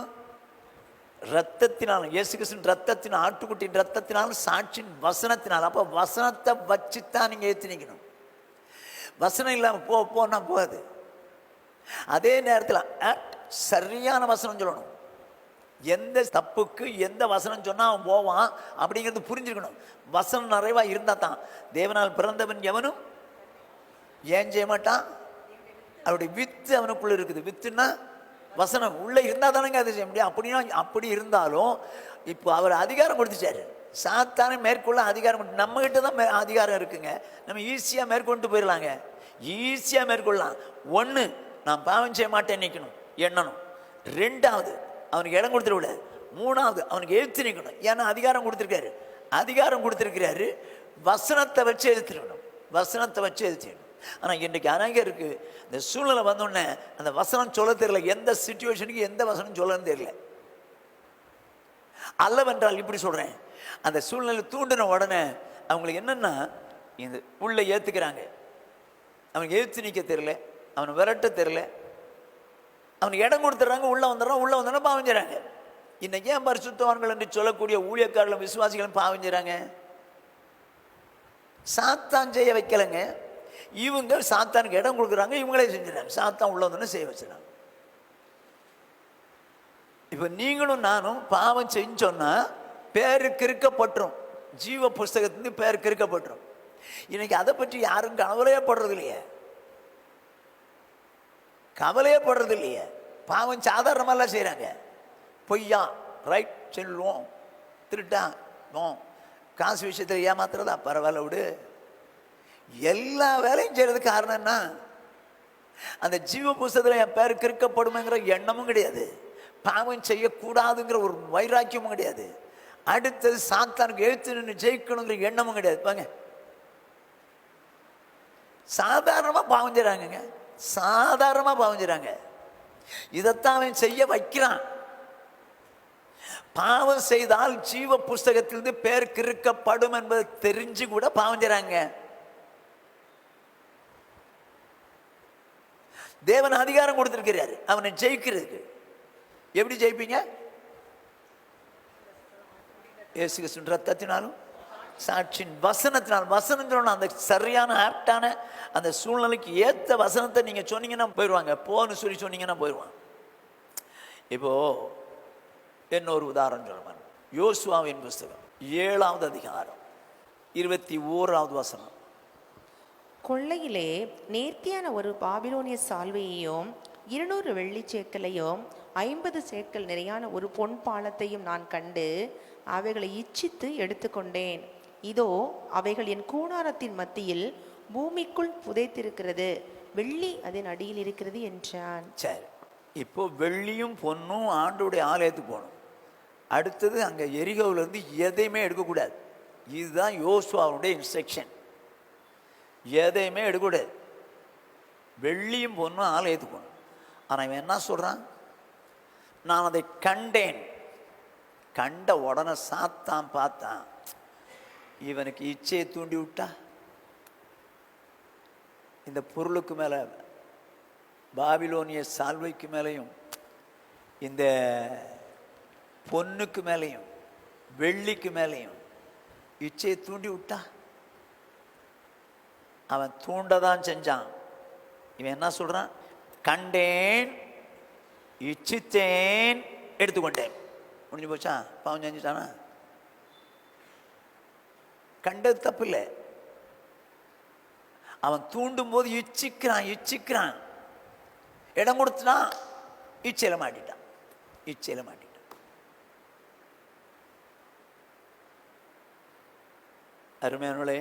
ரத்தத்தினாலும், இயேசு கிறிஸ்துவின் ரத்தத்தினால், ஆட்டுக்குட்டியின் ரத்தத்தினாலும், சாட்சியின் வசனத்தினால். அப்போ வசனத்தை வச்சுத்தான் நீங்கள் எடுத்து நிற்கணும். வசனம் இல்லாமல் போனா போகாது. அதே நேரத்தில் சரியான வசனம் சொல்லணும். எந்த தப்புக்கு எந்த வசனம் சொன்னால் அவன் போவான் அப்படிங்கிறது புரிஞ்சுக்கணும். வசனம் நிறைவாக இருந்தால் தான். தேவனால் பிறந்தவன் எவனும் ஏன் செய்ய மாட்டான்? அவருடைய வித்து அவனுக்குள்ளே இருக்குது. வித்துன்னா வசனம் உள்ளே இருந்தால் தானேங்க அதை செய்ய முடியும். அப்படின்னா அப்படி இருந்தாலும் இப்போ அவர் அதிகாரம் கொடுத்துச்சாரு. சாத்தான மேற்கொள்ள அதிகாரம் கொடுத்து, நம்மகிட்ட தான் அதிகாரம் இருக்குங்க. நம்ம ஈஸியாக மேற்கொண்டு போயிடலாங்க, ஈஸியாக மேற்கொள்ளலாம். ஒன்று, நான் பாவம் செய்ய மாட்டேன் நிற்கணும், எண்ணணும். ரெண்டாவது, அவனுக்கு இடம் கொடுத்துட விடாது. மூணாவது, அவனுக்கு எழுத்து நிற்கணும். ஏன்னா அதிகாரம் கொடுத்துருக்காரு, அதிகாரம் கொடுத்துருக்கிறாரு. வசனத்தை வச்சு எழுத்துக்கணும், வசனத்தை வச்சு எழுத்திடணும். ஆனால் இன்றைக்கு அநேகருக்கு இந்த சூழ்நிலை வந்தோடனே அந்த வசனம் சொல்ல தெரியல, எந்த சிச்சுவேஷனுக்கு எந்த வசனம் சொல்லன்னு தெரியல. அல்லவென்றால் இப்படி சொல்கிறேன், அந்த சூழ்நிலை தூண்டின உடனே அவங்களுக்கு என்னென்னா இந்த உள்ளே ஏற்றுக்கிறாங்க. அவனுக்கு எழுத்து நிற்க தெரியல, அவனை விரட்ட தெரியல, அவனுக்கு இடம் கொடுத்துட்றாங்க, உள்ளே வந்துடுறான். உள்ளே வந்தோன்னா பாவம் செய்கிறாங்க. இன்னைக்கு ஏன் பரிசுத்தவான்கள் என்று சொல்லக்கூடிய ஊழியக்காரர்களும் விசுவாசிகளும் பாவம் செய்கிறாங்க? சாத்தான் செய்ய வைக்கலைங்க, இவங்க சாத்தானுக்கு இடம் கொடுக்குறாங்க, இவங்களே செஞ்சுறாங்க. சாத்தான் உள்ள வந்தோன்னு செய்ய வச்சுறாங்க. இப்போ நீங்களும் நானும் பாவம் செஞ்சோன்னா பேரு கிறுக்கப்பட்டுரும், ஜீவ புஸ்தகத்திலிருந்து பேர் கிறுக்கப்பட்டுரும். இன்னைக்கு அதை பற்றி யாரும் கவலையே படுறது இல்லையே, கவலையே படுறது இல்லையே. பாவம் சாதாரணமாலாம் செய்கிறாங்க. பொய்யா ரைட் சொல்லுவோம், திருட்டான் காசு விஷயத்தில் ஏமாத்துறதா, பரவாயில்ல விடு. எல்லா வேலையும் செய்யறதுக்கு காரணம் என்ன? அந்த ஜீவ புஸ்தகத்தில் என் பேர் கிறுக்கப்படுமேங்கிற எண்ணமும் கிடையாது, பாவம் செய்யக்கூடாதுங்கிற ஒரு வைராக்கியமும் கிடையாது. அடுத்தது சாத்தானுக்கு எழுத்து நின்று ஜெயிக்கணுங்கிற எண்ணமும் கிடையாது. பாங்க, சாதாரணமாக பாவம் செய்கிறாங்க, சாதாரணமாக பாவம் செய்கிறாங்க. இதைத்தான் அவன் செய்ய வைக்கிறான். பாவம் செய்தால் ஜீவ புஸ்தகத்திலிருந்து பேர் கிறுக்கப்படும் என்பது தெரிஞ்சு கூட பாவம் செய்கிறாங்க. தேவன் அதிகாரம் கொடுத்திருக்கிறாரு அவனை ஜெயிக்கிறதுக்கு. எப்படி ஜெயிப்பீங்க? இயேசு கிறிஸ்துவின் ரத்தத்தினாலும் சாட்சியின் வசனத்தினாலும். வசனம் சொல்லணும், அந்த சரியான ஆப்டான அந்த சூழ்நிலைக்கு ஏற்ற வசனத்தை நீங்கள் சொன்னீங்கன்னா போயிடுவாங்க. போன்னு சொல்லி சொன்னீங்கன்னா போயிடுவாங்க. இப்போ இன்னொரு உதாரணம் சொல்லுவாங்க. யோசுவாவின் புஸ்தகம் 7வது அதிகாரம் 21வது வசனம். கொள்ளையிலே நேர்த்தியான ஒரு பாபிலோனிய சால்வையையும் 200 வெள்ளி சேக்கலையும் 50 சேக்கல் நிறையான ஒரு பொன் பாலத்தையும் நான் கண்டு அவைகளை இச்சித்து எடுத்துக்கொண்டேன். இதோ அவைகள் என் கூடாரத்தின் மத்தியில் பூமிக்குள் புதைத்திருக்கிறது, வெள்ளி அதன் அடியில் இருக்கிறது என்றான். சரி, இப்போ வெள்ளியும் பொன்னும் ஆண்டோடைய ஆலயத்துக்கு போகணும். அடுத்தது அங்கே எரிகோவிலேருந்து எதையுமே எடுக்கக்கூடாது. இதுதான் யோசுவாவுடைய இன்ஸ்ட்ரக்ஷன். எதையுமே எடுக்கக்கூடாது, வெள்ளியும் பொண்ணும் ஆலயத்துக்கு போகணும். ஆனால் இவன் என்ன சொல்கிறான்? நான் அதை கண்டேன். கண்ட உடனே சாத்தான் பார்த்தான், இவனுக்கு இச்சையை தூண்டி விட்டா இந்த பொருளுக்கு மேலே, பாபிலோனிய சால்வைக்கு மேலேயும் இந்த பொண்ணுக்கு மேலேயும் வெள்ளிக்கு மேலேயும் இச்சையை தூண்டி விட்டா. அவன் தூண்டதான் செஞ்சான். இவன் என்ன சொல்றான்? கண்டேன், இச்சித்தேன், எடுத்துக்கொண்டேன். முடிஞ்சு போச்சா? பாவம் செஞ்சுட்டானா? கண்டது தப்பு இல்லை, அவன் தூண்டும் போது இச்சிக்கிறான், இடம் கொடுத்துட்டான், இச்சையில மாட்டிட்டான். அருமையானவர்களே,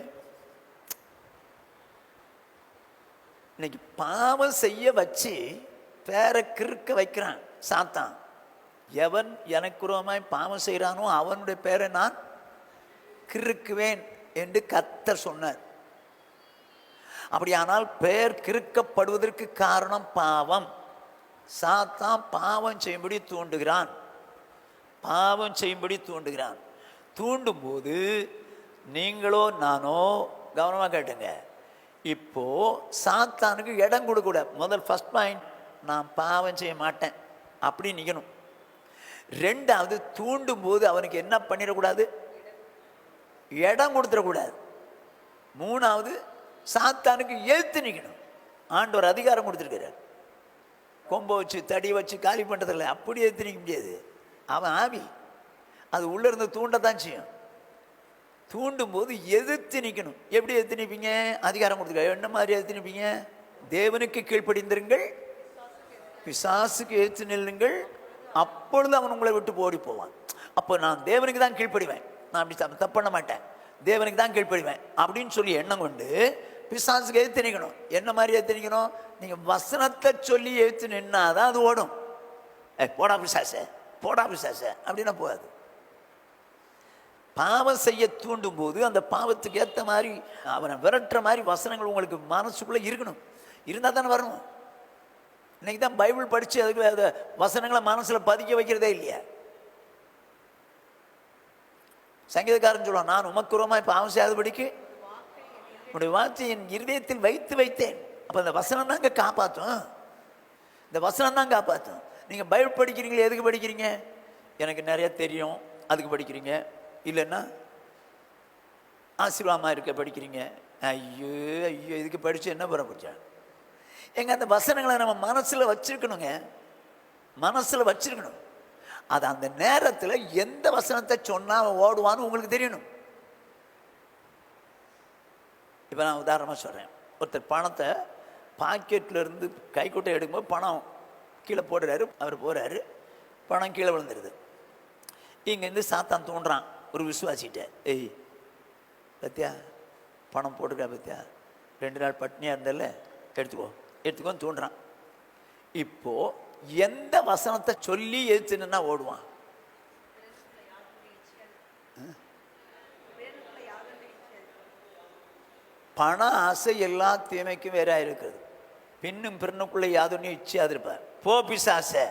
இன்னைக்கு பாவம் செய்ய வச்சு பேர கிறுக்க வைக்கிறான் சாத்தான். எவன் எனக்கு விரோதமாய் பாவம் செய்கிறானோ அவனுடைய பேரை நான் கிறுக்குவேன் என்று கர்த்தர் சொன்னார். அப்படியானால் பெயர் கிறுக்கப்படுவதற்கு காரணம் பாவம். சாத்தான் பாவம் செய்யும்படி தூண்டுகிறான். தூண்டும் போது நீங்களோ நானோ கவனமாக கேட்டுங்க. இப்போ சாத்தானுக்கு இடம் கொடுக்கூடாது. முதல் ஃபர்ஸ்ட் பாயிண்ட், நான் பாவம் செய்ய மாட்டேன் அப்படி நிற்கணும். ரெண்டாவது, தூண்டும் போது அவனுக்கு என்ன பண்ணிடக்கூடாது, இடம் கொடுத்துடக்கூடாது. மூணாவது, சாத்தானுக்கு எழுத்து நிற்கணும். ஆண்டவர் அதிகாரம் கொடுத்துருக்கிறார். கொம்பை வச்சு தடி வச்சு காலி பண்ணுறதில்ல, அப்படி எழுத்து நிற்க முடியாது. அவன் ஆவி, அது உள்ளே இருந்து தூண்டத்தான் செய்யும். தூண்டும் போது எதிர்த்து நிற்கணும். எப்படி எதிர்த்து நிற்பீங்க? அதிகாரம் கொடுத்துருக்காரு. என்ன மாதிரி எதிர்த்து நிற்பீங்க? தேவனுக்கு கீழ்ப்படிந்திருங்கள், பிசாசுக்கு எதிர்த்து நில்லுங்கள், அப்பொழுது அவன் உங்களை விட்டு ஓடி போவான். அப்போ நான் தேவனுக்கு தான் கீழ்ப்படிவேன், நான் அப்படி தப்பு பண்ண மாட்டேன், தேவனுக்கு தான் கீழ்ப்படிவேன் அப்படின்னு சொல்லி எண்ணம் கொண்டு பிசாசுக்கு எதிர்த்து நிற்கணும். என்ன மாதிரி எதிர்த்து நிற்கணும்? நீங்கள் வசனத்தை சொல்லி எதிர்த்து நின்னாதான் அது ஓடும். போடா பிசாசே அப்படின்னா போகாது. பாவம் செய்ய தூண்டும் போது அந்த பாவத்துக்கு ஏற்ற மாதிரி அவனை விரட்டுற மாதிரி வசனங்கள் உங்களுக்கு மனசுக்குள்ளே இருக்கணும். இருந்தால் தானே வரணும். இன்னைக்கு தான் பைபிள் படித்து அதுக்கு அந்த வசனங்களை மனசில் பதிக்க வைக்கிறதே இல்லையா? சங்கீதக்காரன் சொல்லுவான், நான் உமக்குறமாய் பாவம் செய்யாதபடிக்கு உன்னுடைய வார்த்தையை என் இருதயத்தில் வைத்தேன். அப்போ இந்த வசனம் தாங்க காப்பாற்றும். நீங்கள் பைபிள் படிக்கிறீங்களே, எதுக்கு படிக்கிறீங்க? எனக்கு நிறைய தெரியும் அதுக்கு படிக்கிறீங்க, இல்லைன்னா ஆசீர்வாதமாக இருக்க படிக்கிறீங்க. ஐயோ இதுக்கு படித்து என்ன பண்ண படித்தேன்? அந்த வசனங்களை நம்ம மனசில் வச்சிருக்கணும். அது அந்த நேரத்தில் எந்த வசனத்தை சொன்னால் ஓடுவான்னு உங்களுக்கு தெரியணும். இப்போ நான் உதாரணமாக சொல்கிறேன். ஒருத்தர் பணத்தை பாக்கெட்டில் இருந்து கைக்குட்டை எடுக்கும்போது பணம் கீழே போடுறாரு. அவர் போகிறாரு, பணம் கீழே விழுந்துருது. இங்கேருந்து சாத்தான் தூண்டுறான் ஒரு விசுவாசிட்ட, ஏய் பத்தியா பணம் போட்டுக்கா, பத்தியா 2 நாள் பட்னியாக இருந்தல, எடுத்துக்கோன்னு தூண்டுறான். இப்போது எந்த வசனத்தை சொல்லி எதிர்த்துன்னா ஓடுவான்? பண ஆசை எல்லா தீமைக்கும் வேற இருக்குது. பின்னும் பிறனுக்குள்ளே யாதொன்னும் இச்சையாது இருப்பார். போ பிசாசை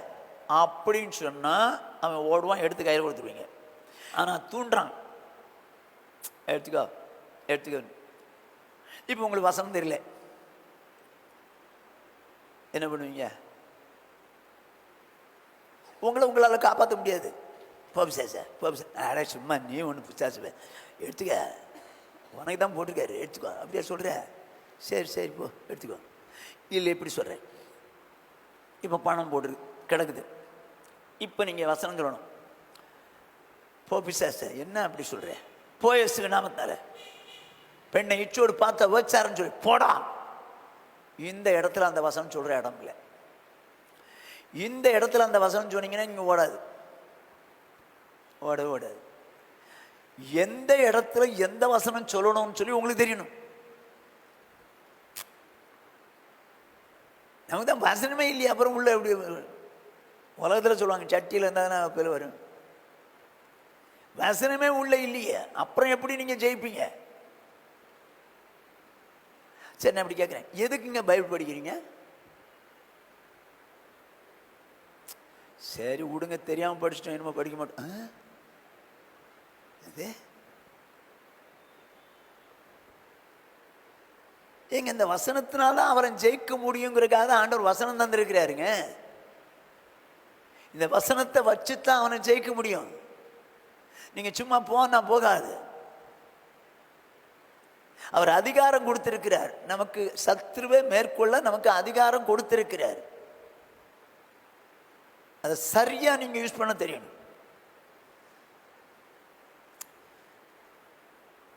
அப்படின்னு சொன்னால் அவன் ஓடுவான், எடுத்து கையில் கொடுத்துருவீங்க. ஆனால் தூண்டுறான், எடுத்துக்கோ. இப்போ உங்களுக்கு வசனம் தெரியல, என்ன பண்ணுவீங்க? உங்களால் காப்பாற்ற முடியாது. அட சும்மா நீ ஒன்று பிசாசு எடுத்துக்க, உனக்கு தான் போட்டிருக்காரு, எடுத்துக்கோ. அப்படியே சொல்கிற? சரி போ எடுத்துக்கோ. இல்லை எப்படி சொல்கிறேன்? இப்போ பணம் போட்டு கிடக்குது. இப்போ நீங்கள் வசனம் சொல்லணும், போ பிசாசு, என்ன அப்படி சொல்கிறேன்? போயசுக்கு நாமத்தால பெண்ணை இச்சோடு பார்த்த வச்சாருன்னு சொல்லி போடா. இந்த இடத்துல அந்த வசனம் சொல்கிற இடம் இல்லை. இந்த இடத்துல அந்த வசனம் சொன்னீங்கன்னா இங்கே ஓடாது. எந்த இடத்துல எந்த வசனம் சொல்லணும்னு சொல்லி உங்களுக்கு தெரியணும். நமக்கு தான் வசனமே இல்லையா, அப்புறம் உள்ள எப்படி? உலகத்தில் சொல்லுவாங்க சட்டியில் இருந்தால் பேர் வரும். வசனமே உள்ள இல்லையே, அப்புறம் எப்படி நீங்கள் ஜெயிப்பீங்க? சரி, நான் அப்படி கேட்குறேன், எதுக்குங்க பைபிள் படிக்கிறீங்க? சரி விடுங்க, தெரியாமல் படிச்சிட்டோம், என்னமோ படிக்க மாட்டோம். அது எங்க இந்த வசனத்தினால அவரை ஜெயிக்க முடியுங்கிறதுக்காக ஆண்டவர் வசனம் தந்திருக்கிறாருங்க. இந்த வசனத்தை வச்சுத்தான் அவனை ஜெயிக்க முடியும். நீங்க சும்மா போனா போகாது. அவர் அதிகாரம் கொடுத்திருக்கிறார் நமக்கு, சத்துருவை மேற்கொள்ள நமக்கு அதிகாரம் கொடுத்திருக்கிறார். அதை சரியா நீங்க யூஸ் பண்ண தெரியணும்.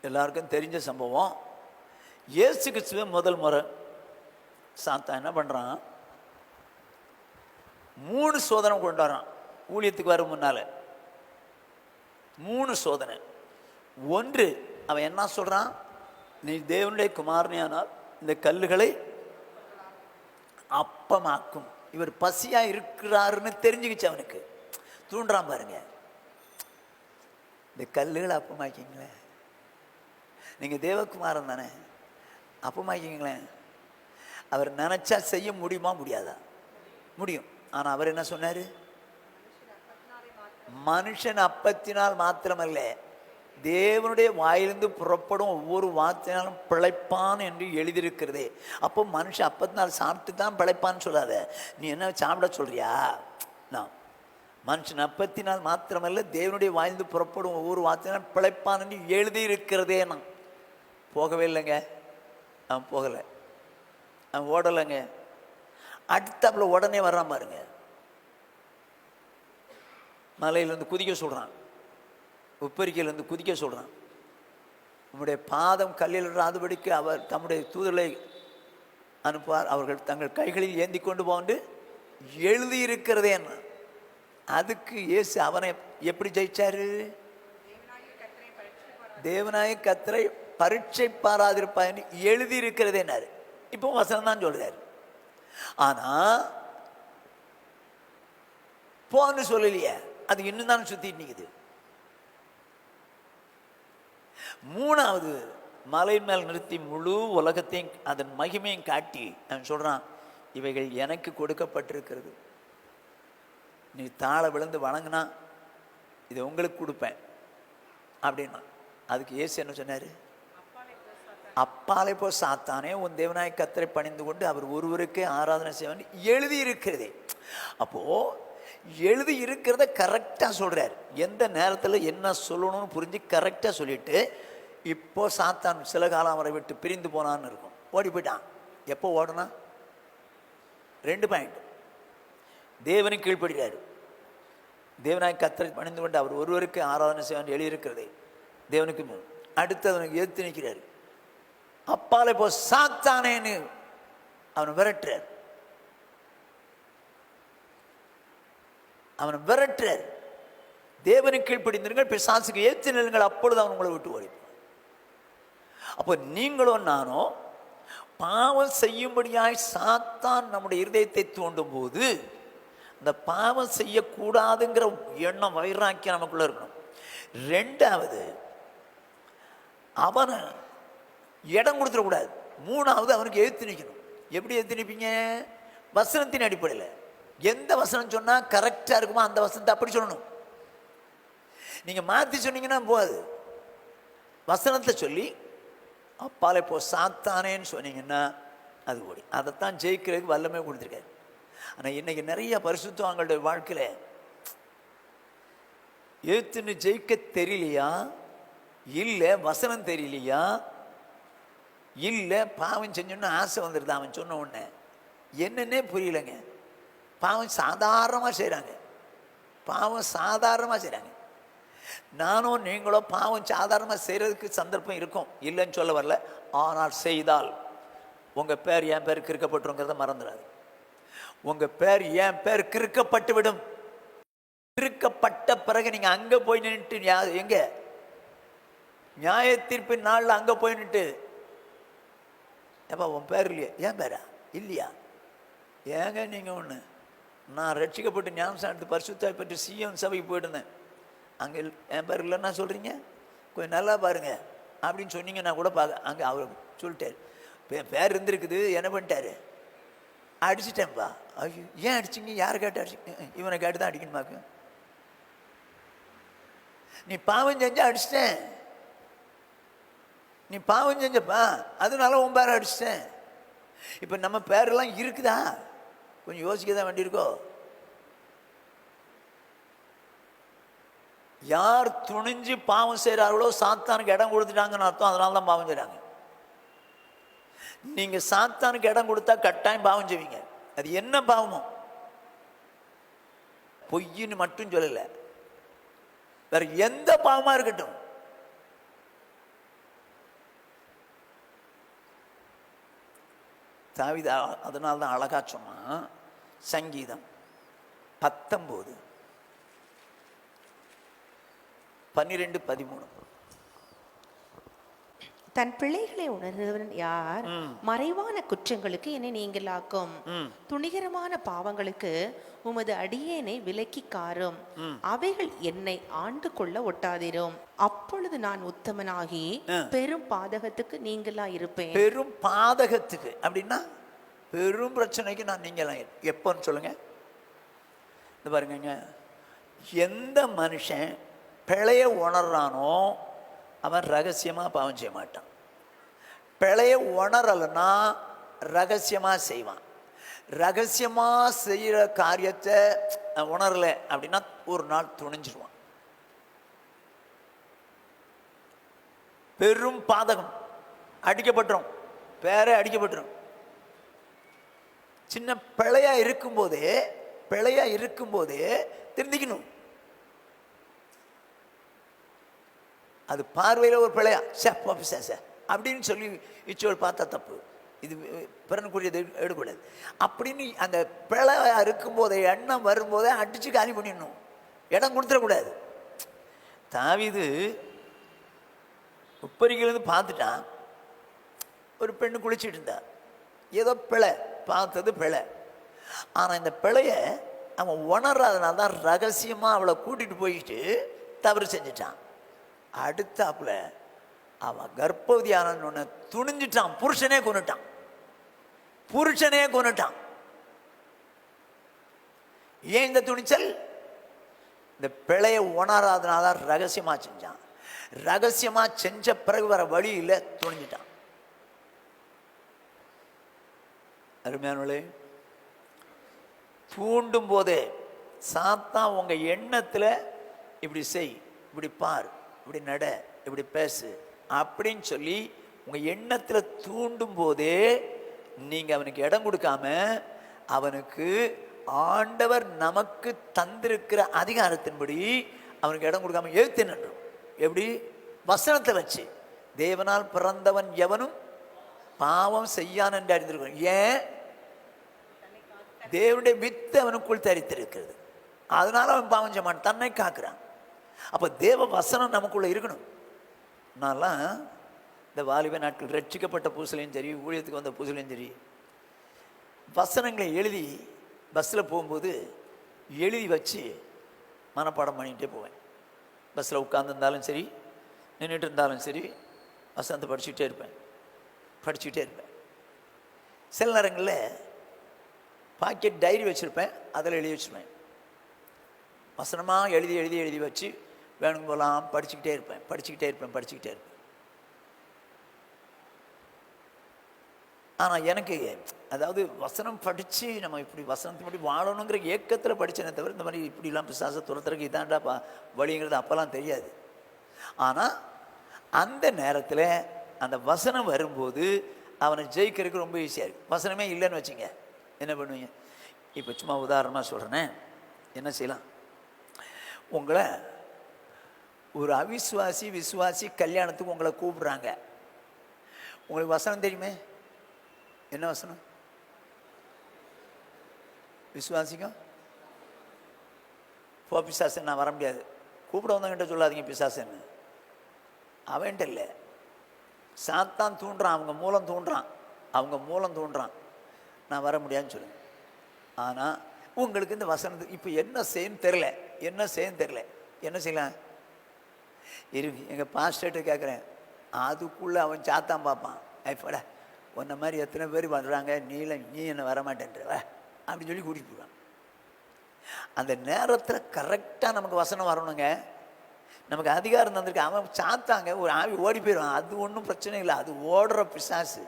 எல்லாருக்கும் தெரிஞ்ச சம்பவம். இயேசு கிறிஸ்துவ முதல் முறை சாத்தான் என்ன பண்ணுறான், 3 சோதனை கொண்டு வரான் ஊழியத்துக்கு வரும் முன்னால. 3 சோதனை. ஒன்று, அவன் என்ன சொல்கிறான், நீ தேவனுடைய குமாரனையானால் இந்த கல்லுகளை அப்பமாக்கும். இவர் பசியாக இருக்கிறாருன்னு தெரிஞ்சுக்கிச்சு அவனுக்கு. தூண்டுறான் பாருங்க, இந்த கல்லுகளை அப்பமாக்கிங்களேன், நீங்கள் தேவகுமாரன் தானே, அப்பமாக்கிங்களேன். அவர் நினச்சா செய்ய முடியுமா முடியாதா? முடியும். ஆனால் அவர் என்ன சொன்னார், மனுஷன் அப்பத்தினால் மாத்திரமல்ல தேவனுடைய வாயிலிருந்து புறப்படும் ஒவ்வொரு வார்த்தையினாலும் பிழைப்பான் என்று எழுதியிருக்கிறதே. அப்போ மனுஷன் அப்பத்தினால் சாப்பிட்டு தான் பிழைப்பான்னு சொல்லாத, நீ என்ன சாப்பிட சொல்றியா? நான் மனுஷன் அப்பத்தினால் மாத்திரமல்ல தேவனுடைய வாயிலிருந்து புறப்படும் ஒவ்வொரு வார்த்தையினாலும் பிழைப்பான் என்று எழுதியிருக்கிறதே. நான் போகவே இல்லைங்க, அவன் போகலை, அவன் ஓடலைங்க. அடுத்தாப்புல உடனே வர்றான் பாருங்க, மலையிலேருந்து குதிக்க சொல்கிறான், உப்பரிக்கையிலேருந்து குதிக்க சொல்கிறான். நம்முடைய பாதம் கல்லில் இராதபடிக்கு அவர் தம்முடைய தூதர்களை அனுப்புவார், அவர்கள் தங்கள் கைகளில் ஏந்தி கொண்டு போன்று எழுதியிருக்கிறதே. என்ன அதுக்கு இயேசு அவனை எப்படி ஜெயிச்சாரு? தேவனாய கர்த்தரை பரீட்சை பாராதிருப்பா என்று எழுதியிருக்கிறதேனாரு. இப்போ வசனம் தான் சொல்றாரு. ஆனா போன்னு சொல்லலையே, அது இன்னும் தான் சுத்திட்டு நிக்குது. 3வது மலையின் மேல் நிறுத்தி முழு உலகத்தையும் அதன் மகிமையும் காட்டி அவன் சொல்றான், இவைகள் எனக்கு கொடுக்கப்பட்டிருக்கிறது, நீ தாழ விழுந்து வணங்கினா இதை உங்களுக்கு கொடுப்பேன் அப்படின்னா. அதுக்கு இயேசு என்ன சொன்னாரு, அப்பாலே போ சாத்தானே, உன் தேவனாய கர்த்தரை பணிந்து கொண்டு அவர் ஒருவருக்கே ஆராதனை செய்வான் எழுதி இருக்கிறதே. அப்போ எழுதி இருக்கிறத கரெக்டாக சொல்றார். எந்த நேரத்தில் என்ன சொல்லணும்னு புரிஞ்சு கரெக்டாக சொல்லிட்டு, இப்போ சாத்தான் சில காலம் அவரை விட்டு பிரிந்து போனான்னு இருக்கும், ஓடி போயிட்டான். எப்போ ஓடனா? 2 பாயிண்ட். தேவனுக்கு கீழ்ப்படுகிறார், தேவனாய கர்த்தரை பணிந்து கொண்டு அவர் ஒருவருக்கு ஆராதனை செய்வான் எழுதியிருக்கிறதே தேவனுக்கு. அடுத்து அவனுக்கு எதிர்த்து நிற்கிறார், அப்பாலே போ சாத்தானேன்னு அவனை விரட்டுறார், அவனை விரட்டுறார். தேவனுக்கு கீழ்ப்படிந்திருங்கள், பிசாசுக்கு ஏற்று நில்லுங்கள், அப்பொழுது அவன் உங்களை விட்டு ஓடிப்பான். அப்போ நீங்களும் நானும் பாவம் செய்யும்படியாய் சாத்தான் நம்முடைய இருதயத்தை தூண்டும் போது அந்த பாவம் செய்யக்கூடாதுங்கிற எண்ணம் வைராக்கியம் நமக்குள்ள இருக்கணும். 2வது, அவனை இடம் கொடுத்துடக்கூடாது. 3வது, அவனுக்கு எதிர்த்து நிற்கணும். எப்படி எதிர்த்து நிற்பீங்க? வசனத்தின் அடிப்படையில். எந்த வசனம் சொன்னால் கரெக்டாக இருக்குமோ அந்த வசனத்தை அப்படி சொல்லணும். நீங்கள் மாற்றி சொன்னீங்கன்னா போகாது. வசனத்தை சொல்லி அப்பாலே போ சாத்தானேன்னு சொன்னீங்கன்னா அது ஓடி. அதைத்தான் ஜெயிக்கிறதுக்கு வல்லமே கொடுத்துருக்காரு. ஆனால் இன்னைக்கு நிறைய பரிசுத்தவான்களுடைய வாழ்க்கையில் எழுத்துன்னு ஜெயிக்க தெரியலையா, இல்லை வசனம் தெரியலையா, இல்லை பாவம் செஞ்சோன்னு ஆசை வந்துடுது அவன் சொன்ன உடனே, என்னன்னே புரியலைங்க. பாவம் சாதாரணமாக செய்கிறாங்க, பாவம் சாதாரணமாக செய்கிறாங்க. நானும் நீங்களோ பாவம் சாதாரணமாக செய்கிறதுக்கு சந்தர்ப்பம் இருக்கும், இல்லைன்னு சொல்ல வரல. ஆனால் செய்தால் உங்கள் பேர் என் பேர் கிறுக்கப்பட்டுருங்கிறத மறந்துடாது. உங்கள் பேர் என் பேர் கிறுக்கப்பட்டு விடும். கிறுக்கப்பட்ட பிறகு நீங்கள் அங்கே போய் நின்றுட்டு, எங்கே நியாய தீர்ப்பின் நாளில் அங்கே போய் நின்றுட்டு, ஏப்பா உன் பேர் இல்லையா, என் பேரா இல்லையா, ஏங்க நீங்கள் ஒன்று, நான் ரட்சிக்கப்பட்டு ஞானஸ்நானத்து பரிசுத்தாய் பற்றி சியோன் சபைக்கு போயிட்டுருந்தேன், அங்கே என் பேர் இல்லைன்னா சொல்கிறீங்க, கொஞ்சம் நல்லா பாருங்க அப்படின்னு சொன்னீங்கன்னா கூட பார்க்க. அங்கே அவர் சொல்லிட்டார், பேர் இருந்திருக்குது, என்ன பண்ணிட்டாரு, அடிச்சிட்டேன்ப்பா. ஐயோ ஏன் அடிச்சிங்க, யார் கேட்டு அடிச்சிங்க, இவனை கேட்டு தான் அடிக்கணுமாக்கு. நீ பாவம் செஞ்சா அடிச்சிட்டேன், நீ பாவம் செஞ்சப்பா அதனால உன் பேரை அடிச்சிட்டேன். இப்போ நம்ம பேரெல்லாம் இருக்குதா, கொஞ்சம் யோசிக்க தான் வேண்டியிருக்கோ. யார் துணிஞ்சு பாவம் செய்கிறார்களோ சாத்தானுக்கு இடம் கொடுத்துட்டாங்கன்னு அர்த்தம், அதனால தான் பாவம் செய்கிறாங்க. நீங்கள் சாத்தானுக்கு இடம் கொடுத்தா கட்டாயம் பாவம் செய்வீங்க. அது என்ன பாவமோ, பொய்ன்னு மட்டும் சொல்லலை, வேற எந்த பாவமாக இருக்கட்டும், தாவீது அதனால தான் அழகா சொன்னான். சங்கீதம் 19 12 13. தன் பிள்ளைகளை உணர்ந்தவன் யார்? மறைவான குற்றங்களுக்கு என்னை நீங்களாக்கும், துணிகரமான பாவங்களுக்கு உமது அடியேனை விலக்கி காரும். அவைகள் என்னை ஆண்டு கொள்ள ஒட்டாதிரும். அப்பொழுது நான் உத்தமனாகி பெரும் பாதகத்துக்கு நீங்களா இருப்பேன். பெரும் பாதகத்துக்கு அப்படின்னா பெரும் பிரச்சனைக்கு நான் நீங்களாம். எப்போன்னு சொல்லுங்க. இந்த பாருங்க, எந்த மனுஷன் பிழைய உணர்றானோ அவன் ரகசியமாக பாவம் செய்ய மாட்டான். பிழைய உணரலைன்னா ரகசியமாக செய்வான். ரகசியமாக செய்கிற காரியத்தை உணரலை அப்படின்னா ஒரு நாள் துணிஞ்சிருவான். பெரும் பாதகம், அடிக்கப்பட்டுரும், பேரே அடிக்கப்பட்டுரும். சின்ன பிழையா இருக்கும்போதே திருந்திக்கணும். அது பார்வையில் ஒரு பிழையா அப்படின்னு சொல்லி இச்சோல் பார்த்தா தப்பு. இது பிறனுக்குரியது எடுக்கூடாது. அப்படின்னு அந்த பிழையா இருக்கும்போதே, எண்ணம் வரும்போதே அடிச்சு காலி பண்ணிடணும். இடம் கொடுத்துடக்கூடாது. தாவீது உப்பரிக்கிலிருந்து பார்த்துட்டான். ஒரு பெண்ணு குளிச்சுட்டு இருந்தா. ஏதோ பிழை, பார்த்தது பிழை. ஆனால் இந்த பிழைய அவன் உணர்றதுனால தான் ரகசியமாக அவளை கூட்டிகிட்டு போயிட்டு தவறு செஞ்சிட்டான். அடுத்தாப்புல அவன் கர்ப்பவதியான துணிஞ்சிட்டான். புருஷனே கொன்னுட்டான். ஏன் இந்த துணிச்சல்? இந்த பிழைய உணராதனால ரகசியமா செஞ்சான். ரகசியமா செஞ்ச பிறகு வர வழியில் துணிஞ்சிட்டான். அருமையானவர்களே, தூண்டும் போதே சாத்தான் உங்க எண்ணத்துல இப்படி செய், இப்படி பார், இப்படி நட, இப்படி பேசு அப்படின்னு சொல்லி உங்க எண்ணத்துல தூண்டும் போதே நீங்க அவனுக்கு இடம் கொடுக்காம, அவனுக்கு ஆண்டவர் நமக்கு தந்திருக்கிற அதிகாரத்தின்படி அவனுக்கு இடம் கொடுக்காம எழுத்து நின்றும். எப்படி? வசனத்தை வச்சு, தேவனால் பிறந்தவன் எவனும் பாவம் செய்யான் என்று அறிந்திருக்கிறோம். ஏன்? தேவனுடைய வித்து அவனுக்குள் தரித்திருக்கிறது. அதனால அவன் பாவம் செய்ய மாட்டான், தன்னை காக்குறான். அப்ப தேவ வசனம் நமக்குள்ள இருக்கணும். நான்லாம் இந்த வாலிப நாட்கள் ரட்சிக்கப்பட்ட பூசலையும் சரி, ஊழியத்துக்கு வந்த பூசலையும் சரி, வசனங்களை எழுதி பஸ்ஸில் போகும்போது எழுதி வச்சு மனப்பாடம் பண்ணிகிட்டே போவேன். பஸ்ஸில் உட்காந்துருந்தாலும் சரி, நின்றுட்டு இருந்தாலும் சரி, வசனத்தை படிச்சுக்கிட்டே இருப்பேன். சில நேரங்களில் பாக்கெட் டைரி வச்சுருப்பேன், அதில் எழுதி வச்சுருப்பேன். வசனமாக எழுதி வச்சு வேணும் போலாம் படிச்சுக்கிட்டே இருப்பேன். ஆனால் எனக்கு அதாவது வசனம் படித்து நம்ம இப்படி வசனத்தை படி வாழணுங்கிற ஏக்கத்தில் படித்தேனே தவிர இந்த மாதிரி இப்படிலாம் பிசாசை துரத்துறதுக்கு இதாண்டா வழிங்கிறது அப்போல்லாம் தெரியாது. ஆனால் அந்த நேரத்தில் அந்த வசனம் வரும்போது அவனை ஜெயிக்கிறதுக்கு ரொம்ப ஈஸியாக இருக்குது. வசனமே இல்லைன்னு வச்சுங்க, என்ன பண்ணுவீங்க? இப்போ சும்மா உதாரணமாக சொல்கிறேனே, என்ன செய்யலாம்? உங்களை ஒரு அவிசுவாசி விசுவாசி கல்யாணத்துக்கு உங்களை கூப்பிடுறாங்க. உங்களுக்கு வசனம் தெரியுமே, என்ன வசனம்? விசுவாசிக்கும் போ பிசாசன், நான் வர முடியாது. கூப்பிட வந்தவங்கிட்ட சொல்லாதீங்க பிசாசன்னு. அவன்கிட்ட இல்லை, சாத்தான் தூண்டுறான், அவங்க மூலம் தூண்டுறான், நான் வர முடியாதுன்னு சொல்லுங்க. ஆனால் உங்களுக்கு இந்த வசனத்துக்கு இப்போ என்ன செய்யன்னு தெரில, என்ன செய்யலாம்? இருக்கு, எங்கள் பாஸ்டர்கிட்ட கேட்குறேன், அதுக்குள்ளே அவன் சாத்தான் பார்ப்பான். ஐப்பட உன்ன மாதிரி எத்தனை பேர் பண்ணுறாங்க, நீ என்ன வரமாட்டேன்ற அப்படின்னு சொல்லி கூட்டிகிட்டு போடுவான். அந்த நேரத்தில் கரெக்டாக நமக்கு வசனம் வரணுங்க. நமக்கு அதிகாரம் தந்திருக்கு. அவன் சாத்தாங்க ஒரு ஆவி ஓடி போயிடுவான். அது ஒன்றும் பிரச்சனை இல்லை, அது ஓடுற பிசாசு.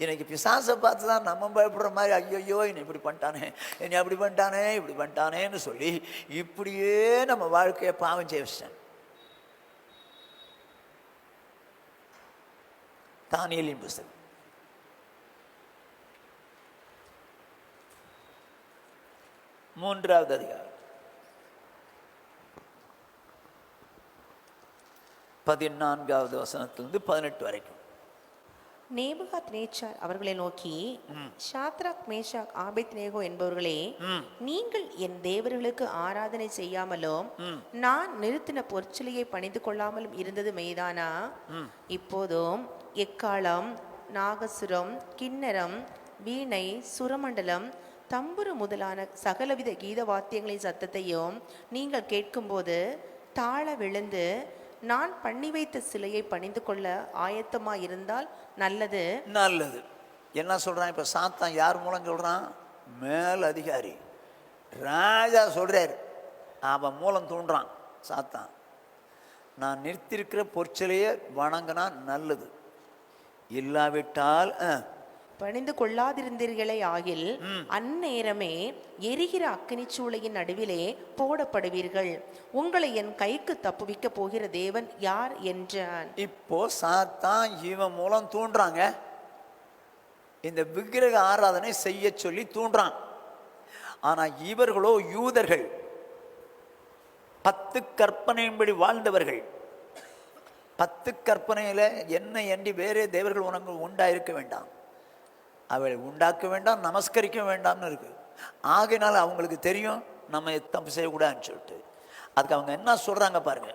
இன்னைக்கு பிசாசை பார்த்து தான் நம்ம பயப்படுற மாதிரி, ஐயோ என்னை இப்படி பண்ணிட்டானே, என்னை அப்படி பண்ணிட்டானேன்னு சொல்லி இப்படியே நம்ம வாழ்க்கையை பாவம் செய்ய வச்சிட்டேன். தானியேலின் புஸ்தகம் 3வது அதிகாரம் 14வது வசனத்திலிருந்து 18 வரைக்கும். நேபுகாத் நேச்சார் அவர்களை நோக்கி, ஷாத்ராக் மேஷாக் ஆபேத்நேகோ என்பவர்களே, நீங்கள் என் தேவர்களுக்கு ஆராதனை செய்யாமலும் நான் நிறுத்தின பொற்சிலையை பணிந்து கொள்ளாமலும் இருந்தது மெய்தானா? இப்போதும் எக்காளம், நாகசுரம், கிண்ணரம், வீணை, சுரமண்டலம், தம்புரு முதலான சகலவித கீத வாத்தியங்களின் சத்தத்தையும் நீங்கள் கேட்கும்போது தாழ விழுந்து நான் பண்ணி வைத்த சிலையை பணிந்து கொள்ள ஆயத்தமா இருந்தால் நல்லது. நல்லது. என்ன சொல்றான் இப்ப? சாத்தான் யார் மூலம் சொல்றான்? மேல் அதிகாரி ராஜா சொல்றாரு, அவன் மூலம் தூண்டுறான் சாத்தான். நான் நிறுத்திருக்கிற பொற்சிலையை வணங்கினா நல்லது, இல்லாவிட்டால் பணிந்து கொள்ளாதிருந்தீர்களே ஆகில் அந்நேரமே எரிகிற அக்கினி சூளையின் நடுவிலே போடப்படுவீர்கள். உங்களை என் கைக்கு தப்புவிக்க போகிற தேவன் யார் என்றான். இப்போ சாத்தான் இவன் மூலம் தூண்டுறாங்க, இந்த விக்கிரக ஆராதனை செய்ய சொல்லி தூண்டுறான். ஆனா இவர்களோ யூதர்கள், 10 கற்பனையின்படி வாழ்ந்தவர்கள். 10 கற்பனையில என்ன எண்ணி வேறே தேவர்கள் உனக்கு உண்டாயிருக்க வேண்டாம், அவளை உண்டாக்க வேண்டாம், நமஸ்கரிக்க வேண்டாம்னு இருக்கு. ஆகையினால அவங்களுக்கு தெரியும் நம்ம தப்பு செய்யக்கூடாதுன்னு சொல்லிட்டு. அதுக்கு அவங்க என்ன சொல்றாங்க பாருங்க.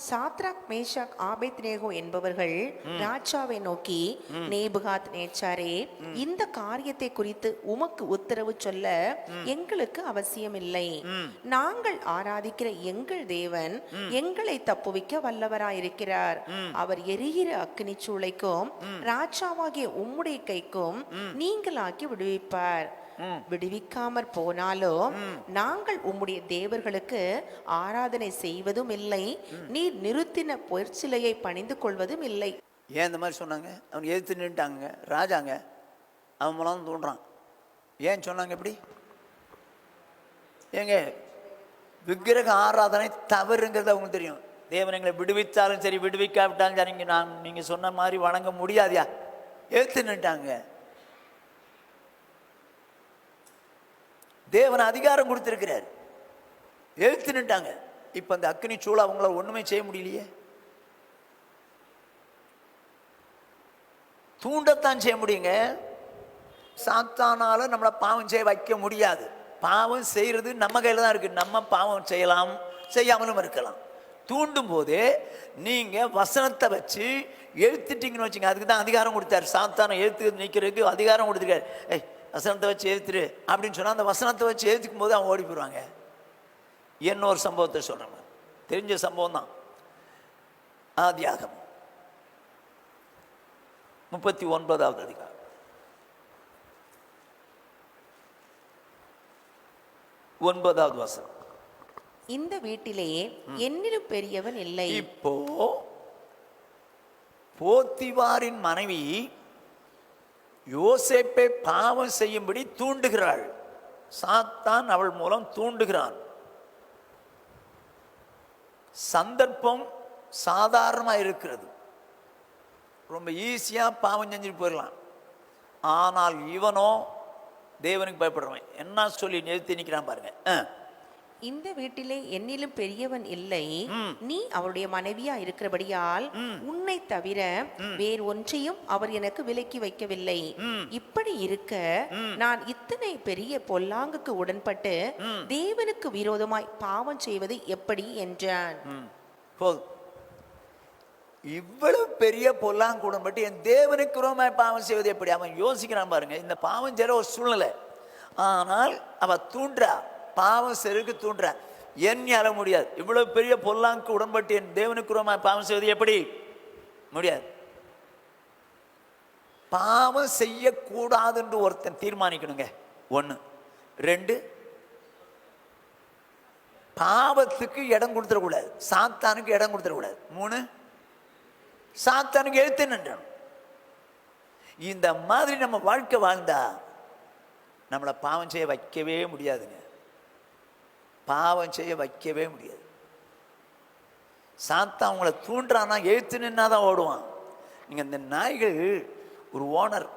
சாத்ராக் மேஷாக் ஆபேத்நேகோ என்பவர்கள் ராஜாவை நோக்கி, நேபுகாத் நேச்சாரே, இந்த காரியத்தை குறித்து உமக்கு உத்தரவு சொல்ல எங்களுக்கு அவசியம் இல்லை. நாங்கள் ஆராதிக்கிற எங்கள் தேவன் எங்களை தப்புவிக்க வல்லவராயிருக்கிறார். அவர் எரிகிற அக்கினி சூளைக்கும் ராஜாவாகிய உம்முடைய கைக்கும் நீங்களாக்கி விடுவிப்பார். விடுவிக்காமற் போனாலும் நாங்கள் உம்முடைய தேவர்களுக்கு ஆராதனை செய்வதும் இல்லை, நீர் நிறுத்தின பொற்சிலையை பணிந்து கொள்வதும் இல்லை. ஏன் இந்த மாதிரி சொன்னாங்க? அவன் எதிர்த்து நின்ட்டாங்க ராஜாங்க, அவன் மூலம் தூண்டுறான். ஏன் சொன்னாங்க இப்படி? ஏங்க, விக்கிரக ஆராதனை தவறுங்கிறது அவங்களுக்கு தெரியும். தேவன் எங்களை விடுவித்தாலும் சரி விடுவிக்காவிட்டாலும் சரி நீங்க சொன்ன மாதிரி வணங்க முடியாதியா, எதிர்த்து நின்ட்டாங்க. தேவன் அதிகாரம் கொடுத்திருக்கிறார், எழுத்து நின்ட்டாங்க. இப்ப அந்த அக்கினி சூளை அவங்கள ஒண்ணுமே செய்ய முடியலையே, தூண்டத்தான் செய்ய முடியுங்க. சாத்தானால நம்மளை பாவம் செய்ய வைக்க முடியாது. பாவம் செய்யறது நம்ம கையில தான் இருக்கு. நம்ம பாவம் செய்யலாம், செய்யாமலும் இருக்கலாம். தூண்டும் போதே நீங்க வசனத்தை வச்சு எழுத்துட்டீங்கன்னு வச்சுங்க, அதுக்கு தான் அதிகாரம் கொடுத்தாரு. சாத்தான எழுத்து நிற்கிறதுக்கு அதிகாரம் கொடுத்துருக்காரு. வசனத்தை வச்சு எழுத்துரு அப்படின்னு சொன்னா அந்த வசனத்தை வச்சு எழுத்துக்கும் போது அவன் ஓடி போயிடுவாங்க. இன்னொரு சம்பவத்தை சொல்றேன், தெரிஞ்ச சம்பவம் தான். ஆதியாகமம் 39வது அதிகாரம் 9வது வசனம். இந்த வீட்டிலே என்னிலும் பெரியவன் இல்லை. இப்போ போத்திபாரின் மனைவி யோசேப்பை பாவம் செய்யும்படி தூண்டுகிறாள். சாத்தான் அவள் மூலம் தூண்டுகிறான். சந்தர்ப்பம் சாதாரணமாக இருக்கிறது, ரொம்ப ஈஸியா பாவம் செஞ்சுட்டு போயிடலாம். ஆனால் இவனோ தேவனுக்கு பயப்படுறவன். என்ன சொல்லி நிறுத்தி நிற்கிறான் பாருங்க. இந்த வீட்டிலே என்னிலும் பெரியவன் இல்லை, நீ அவருடைய மனைவியா இருக்கிறபடியால் உன்னை தவிர வேறு ஒன்றையும் அவர் எனக்கு விலக்கி வைக்கவில்லை. இப்படி இருக்க நான் இத்தனை பெரிய பொல்லாங்குக்கு உடன்பட்டு தேவனுக்கு விரோதமாய் பாவம் செய்வது எப்படி என்றான். இவ்வளவு பெரிய பொல்லாங்கு உடன்பட்டு என் தேவனுக்கு விரோதமாய் பாவம் செய்வது எப்படி? அவன் யோசிக்கிறான் பாருங்க. இந்த பாவம் செய்யற ஒரு சூழ்நிலை, ஆனால் அவ தூண்டுறா, பாவம் செருக்கு தூண்டுற. என்னால முடியாது. இவ்வளவு பெரிய பொல்லாங்கு உடன்பட்டு என் தேவனுக்கு விரோதமாய் பாவம் செய்வது எப்படி? முடியாது. பாவம் செய்யக்கூடாது என்று ஒருத்தன் தீர்மானிக்கணுங்க. 1. 2, பாவத்துக்கு இடம் கொடுத்துடக்கூடாது, சாத்தானுக்கு இடம் கொடுத்துடக்கூடாது. 3, சாத்தானுக்கு எழுத்து நின்றணும். இந்த மாதிரி நம்ம வாழ்க்கை வாழ்ந்தா நம்மளை பாவம் செய்ய வைக்கவே முடியாதுங்க. பாவம் செய்ய வைக்கவே முடியாது. சாத்தான் அவங்கள தூண்டுறானா எழுத்து நின்னாதான் ஓடுவான். நீங்க இந்த நாய்கள், ஒரு ஓனர்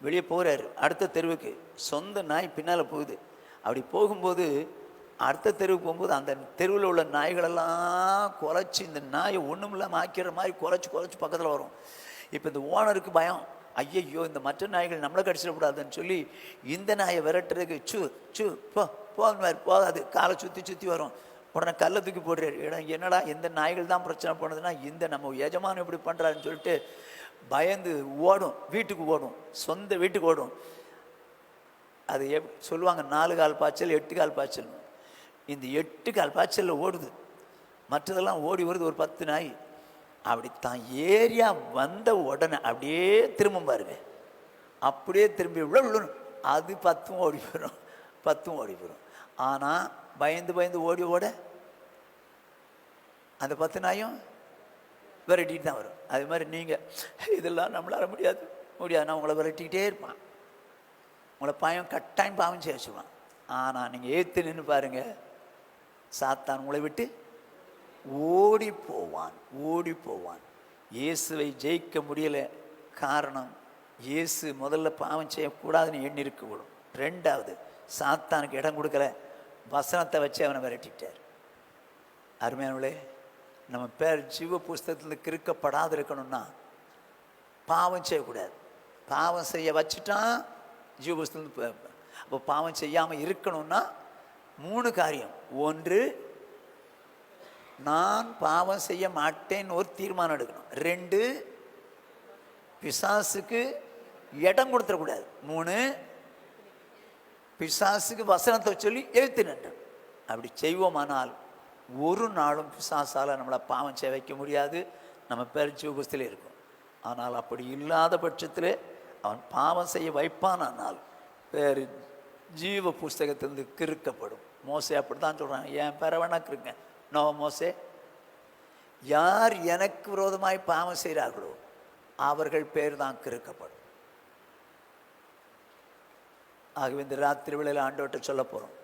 வெளியே போகிறாரு அடுத்த தெருவுக்கு, சொந்த நாய் பின்னால் போகுது. அப்படி போகும்போது அடுத்த தெருவுக்கு போகும்போது அந்த தெருவில் உள்ள நாய்களெல்லாம் குலைச்சி இந்த நாயை ஒன்றும் இல்லாமல் ஆக்கிற மாதிரி குலைச்சி பக்கத்தில் வரும். இப்போ இந்த ஓனருக்கு பயம், ஐயையோ இந்த மற்ற நாய்கள் நம்மளை கடிச்சிடக்கூடாதுன்னு சொல்லி இந்த நாயை விரட்டுறதுக்கு போகாது போகாது, காலை சுற்றி சுற்றி வரும். உடனே கல்லை தூக்கி போடுறாரு. என்னடா இந்த நாய்கள் தான் பிரச்சனை பண்ணுதுன்னா இந்த நம்ம எஜமானம் இப்படி பண்ணுறாருன்னு சொல்லிட்டு பயந்து ஓடும், வீட்டுக்கு ஓடும், சொந்த வீட்டுக்கு ஓடும். அது சொல்லுவாங்க 4 கால் பாய்ச்சல் 8 கால் பாய்ச்சல். இந்த 8 கால் பாய்ச்சலில் ஓடுது, மற்றதெல்லாம் ஓடி வருது ஒரு 10 நாய். அப்படி தான் ஏரியா வந்த உடனே அப்படியே திரும்ப பாருங்க, அப்படியே திரும்பி விழணும். அது 10 ஓடி போயிடும், 10 ஓடி போயிடும். ஆனால் பயந்து பயந்து ஓடி ஓட அந்த 10 நாயும் விரட்டிட்டு தான் வரும். அது மாதிரி நீங்கள் இதெல்லாம் நம்மளால முடியாது நான் உங்களை விரட்டிக்கிட்டே இருப்பான், உங்களை கட்டாயம் பாவம் செய்ய வச்சுருவான். ஆனால் நீங்கள் ஏற்று நின்று பாருங்க, சாத்தான் உங்களை விட்டு ஓடி போவான். இயேசுவை ஜெயிக்க முடியலை. காரணம், இயேசு முதல்ல பாவம் செய்யக்கூடாதுன்னு எண்ணி இருக்கக்கூடும். 2வது, சாத்தானுக்கு இடம் கொடுக்கல, வசனத்தை வச்சு அவனை விரட்டிட்டார். அருமையானவளே, நம்ம பேர் ஜீவ புஸ்தகத்தில் கிறுக்கப்படாது இருக்கணும்னா பாவம் செய்யக்கூடாது. பாவம் செய்ய வச்சுட்டான் ஜீவ புஸ்தகம். அப்போ பாவம் செய்யாமல் இருக்கணும்னா 3 காரியம். 1, நான் பாவம் செய்ய மாட்டேன்னு ஒரு தீர்மானம் எடுக்கணும். 2, பிசாசுக்கு இடம் கொடுத்துடக்கூடாது. 3, பிசாசுக்கு வசனத்தை சொல்லி எழுத்து நின்று. அப்படி செய்வோமானால் ஒரு நாளும் பிசாசால் நம்மளை பாவம் செய்ய வைக்க முடியாது, நம்ம பேர் ஜீவபுஸ்தகத்தில் இருக்கும். ஆனால் அப்படி இல்லாத பட்சத்தில் அவன் பாவம் செய்ய வைப்பானால் பேர் ஜீவ புஸ்தகத்திலிருந்து கிறுக்கப்படும். மோசே அப்படி தான் சொல்கிறாங்க, என் பேரை வேணா கிறுங்க. நோ மோசே, யார் எனக்கு விரோதமாய் பாவம் செய்கிறார்களோ அவர்கள் பேர் தான் கிறுக்கப்படும். ஆகவே இந்த ராத்திரி வேளையில் ஆண்டவர்கிட்ட சொல்ல போகிறோம்.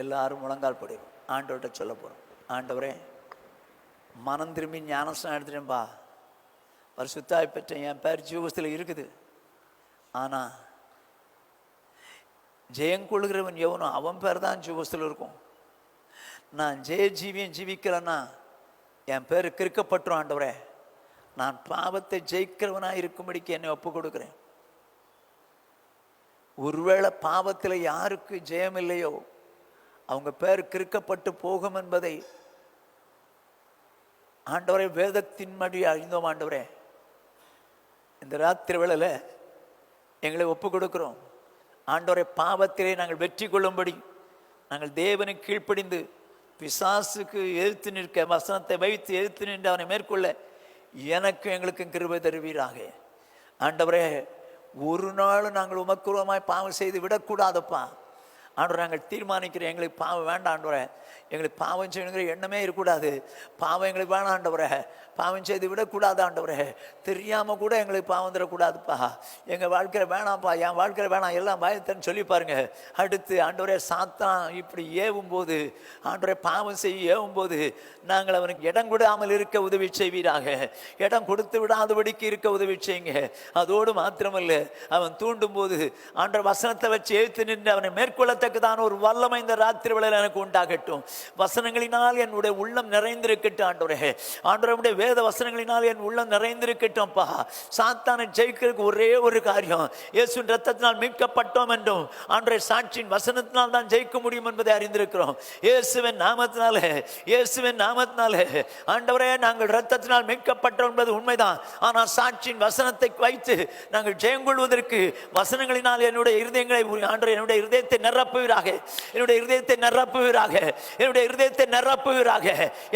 எல்லாரும் முழங்கால் படிடும், ஆண்டவர்கிட்ட சொல்ல போகிறோம். ஆண்டவரே, மனம் திரும்பி ஞானஸ்நானம் எடுத்துட்டேன்பா, பரிசுத்தாய் பெற்றேன், என் பேர் ஜீவபுஸ்தகத்தில் இருக்குது. ஆனால் ஜெயங்கொள்கிறவன் எவனோ அவன் பேர் தான் ஜீவபுஸ்தகத்தில் இருக்கும். நான் ஜீவியம் ஜீவிக்கிறேன்னா என் பேர் கிறுக்கப்பட்டுரும். ஆண்டவரே, நான் பாவத்தை ஜெயிக்கிறவனாக இருக்கும்படிக்கு என்னை ஒப்பு கொடுக்குறேன். ஒருவேளை பாவத்தில் யாருக்கு ஜெயம் இல்லையோ அவங்க பேர் கிறுக்கப்பட்டு போகும் என்பதை ஆண்டவரே வேதத்தின் மடி அறிந்தோம். ஆண்டவரே, இந்த ராத்திரி வேளையில் எங்களை ஒப்பு கொடுக்கிறோம். ஆண்டவரே, பாவத்திலே நாங்கள் வெற்றி கொள்ளும்படி நாங்கள் தேவனுக்கு கீழ்ப்படிந்து பிசாசுக்கு எதிர்த்து நிற்க, வசனத்தை வைத்து எதிர்த்து நின்று அவனை மேற்கொள்ள எனக்கும் எங்களுக்கும் கிருபை தருவீராக. ஆண்டவரே, ஒரு நாள் நாங்கள் உமக்குருவமாய் பாவம் செய்து விடக்கூடாதப்பா. ஆண்டவரே, நாங்கள் தீர்மானிக்கிறேன், எங்களுக்கு பாவம் வேண்டாம். ஆண்டவரே, எங்களுக்கு பாவம் செய்யணுங்கிற எண்ணமே இருக்கக்கூடாது. பாவம் எங்களுக்கு வேணாம் ஆண்டவரே, பாவம் செய்து விடக்கூடாது. ஆண்டவரே, தெரியாமல் கூட எங்களுக்கு பாவம் தரக்கூடாதுப்பா. எங்கள் வாழ்க்கையில் வேணாம்ப்பா, என் வாழ்க்கையில் வேணாம், எல்லாம் பயத்தன்னு சொல்லி பாருங்க. அடுத்து ஆண்டவரே, சாத்தான் இப்படி ஏவும்போது, ஆண்டவரே பாவம் செய்ய ஏவும்போது நாங்கள் அவனுக்கு இடம் கொடாமல் இருக்க உதவி செய்வீராக. இடம் கொடுத்து விடாதபடிக்கு இருக்க உதவி செய்யுங்க. அதோடு மாத்திரமல்ல, அவன் தூண்டும் போது ஆண்டவர் வசனத்தை வச்சு எழுத்து நின்று அவனை மேற்கொள்ளத்தக்கதான ஒரு வல்லமை இந்த ராத்திரி வேளையில் எனக்கு உண்டாகட்டும். வசனங்களினால் என்னுடைய உள்ளம் நிறைந்திருக்கட்டும். ஆண்டவரே, ஆண்டவருடைய வேத வசனங்களினால் என் உள்ளம் நிறைந்திருக்கட்டும்ப்பா. சாத்தானை ஜெயிக்கிறதுக்கு ஒரே ஒரு காரியம், இயேசுவின் இரத்தத்தினால் மீட்கப்பட்டோம் என்றும் ஆண்டவரே சாட்சியின் வசனத்தினால் தான் ஜெயிக்க முடியும் என்பதை அறிந்திருக்கிறோம். இயேசுவின் நாமத்தினாலே, இயேசுவின் நாமத்தினாலே ஆண்டவரே, நாங்கள் இரத்தத்தினால் மீட்கப்பட்டோம் என்பது உண்மைதான். ஆனால் சாட்சியின் வசனத்தை வைத்து நாங்கள் ஜெயம் கொள்வதற்கு வசனங்களினால் என்னுடைய இருதயங்களை ஆண்டவரே, என்னுடைய இருதயத்தை நிரப்புவீராக, என்னுடைய இருதயத்தை நிரப்புவீராக, என்னுடைய இருதயத்தை நிரப்புவீராக.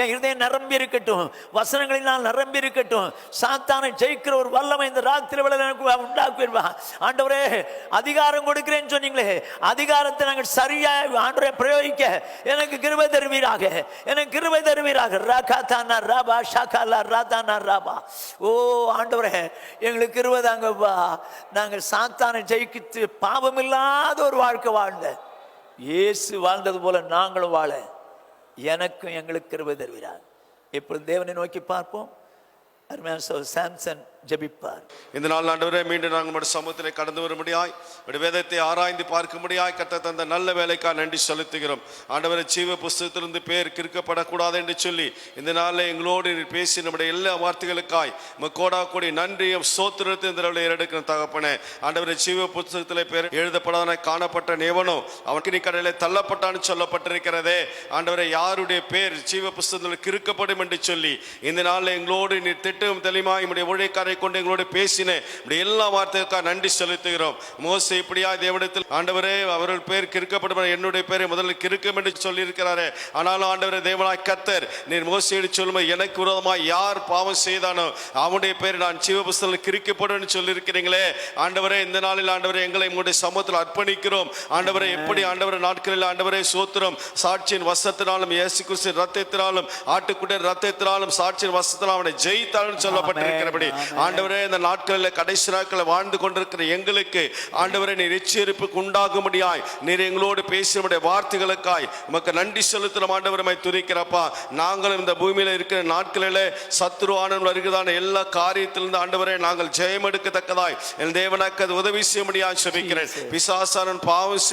என் இருதயம் நிரம்பி இருக்கட்டும், வசனங்களினால் நிரம்பி இருக்கட்டும். சாத்தானை ஜெயிக்கிற ஒரு வல்லமை இந்த ராத்திரி வேளையில் எனக்கு உண்டாக்குவீர்களா. ஆண்டவரே, அதிகாரம் கொடுக்கிறேன்னு சொன்னீங்களே, அதிகாரத்தை நாங்கள் சரியாக ஆண்டவரே பிரயோகிக்க எனக்கு கிருபை தருவீராக, எனக்கு கிருபை தருவீராக. ரகாதானா ராபா ஷகாலா ராதானா ராபா. ஓ ஆண்டவரே, எங்களுக்கு கிருபை தாங்கப்பா. நாங்கள் சாத்தானை ஜெயிக்கித்து பாவம் இல்லாத ஒரு வாழ்க்கை வாழ்ந்த இயேசு வாழ்ந்தது போல நாங்களும் வாழ எனக்கும் எங்களுக்கு கிருபை தருவீராக. இப்பொழுது தேவனை நோக்கி பார்ப்போம். அருமையான சாம்சன் ஜெபிப்பார். இந்த நாள் ஆண்டவரே மீண்டும் நாங்கள் உங்களுடைய சமூகத்திலே கடந்து வரும்படியாய் உங்களுடைய வேதத்தை ஆராய்ந்து பார்க்கும்படியாய் கர்த்தர் தந்த நல்ல வேலைக்காக நன்றி செலுத்துகிறோம். ஆண்டவரே ஜீவ புஸ்தகத்திலிருந்து பேர் கிறுக்கப்படக்கூடாது என்று சொல்லி இந்த நாளில் எங்களோடு பேசி நம்முடைய எல்லா வார்த்தைகளுக்காய் கோடா கூடி நன்றியும் சோத்திரத்தை இந்த நாளில் எடுக்கிற தகப்பனே. ஆண்டவரே ஜீவ புஸ்தகத்திலே பேர் எழுதப்படாத காணப்பட்ட நேவனோ அவனுக்கு நீ கடலிலே தள்ளப்பட்டான்னு சொல்லப்பட்டிருக்கிறதே. ஆண்டவரே யாருடைய பேர் ஜீவ புஸ்தகத்தில் கிறுக்கப்படும் என்று சொல்லி இந்த நாளில் எங்களோடு நீ திட்டம் தெளிவாய் நம்முடைய ஊழியக்காரை கொண்டு எங்களோடு பேசினேன். எல்லா வார்த்தைகளுக்காக நன்றி செலுத்துகிறோம். மோசே இப்படியா தேவனிடத்தில் ஆண்டவரே அவர்கள் பேர் கிறுக்கப்படும் என்னுடைய பேரை முதலில் கிறுக்கும் என்று சொல்லி இருக்கிறாரே. ஆனாலும் ஆண்டவரே தேவனாய் கர்த்தர் நீர் மோசேயோடு சொல்லும்போது எனக்கு விரோதமாய் யார் பாவம் செய்தானோ அவனுடைய பேர் நான் ஜீவ புஸ்தகத்தில் கிறுக்கப்படும் சொல்லி இருக்கிறீங்களே. ஆண்டவரே இந்த நாளில் ஆண்டவரே எங்களை உங்களுடைய சமூகத்தில் அர்ப்பணிக்கிறோம். ஆண்டவரே எப்படி ஆண்டவரே நாட்களில் ஆண்டவரே சோத்திரம் சாட்சியின் வசத்தினாலும் இயேசு கிறிஸ்துவின் ரத்தத்தினாலும் ஆட்டுக்குட்டியின் ரத்தத்தினாலும் சாட்சியின் வசத்தினாலும் அவனை ஜெயித்தான்னு சொல்லப்பட்டிருக்கிறபடி ஆண்டவரே இந்த நாட்களில் கடைசி நாட்களில் வாழ்ந்து கொண்டிருக்கிற எங்களுக்கு ஆண்டவரே நீர் எச்சரிப்புக்கு உண்டாகும்படியாய் நீர் எங்களோடு பேசிய வார்த்தைகளுக்காய் உமக்கு நன்றி செலுத்துகிறோம். ஆண்டவரை துதிக்கிறப்பா. நாங்களும் இந்த பூமியில இருக்கிற நாட்களில் சத்துருவான வருகிறதான எல்லா காரியத்திலிருந்து ஆண்டவரே நாங்கள் ஜெயம் எடுக்கத்தக்கதாய் என் தேவனாக்கு அது உதவி செய்ய முடியாது செபிக்கிறேன். பிசாசாரன் பாவம்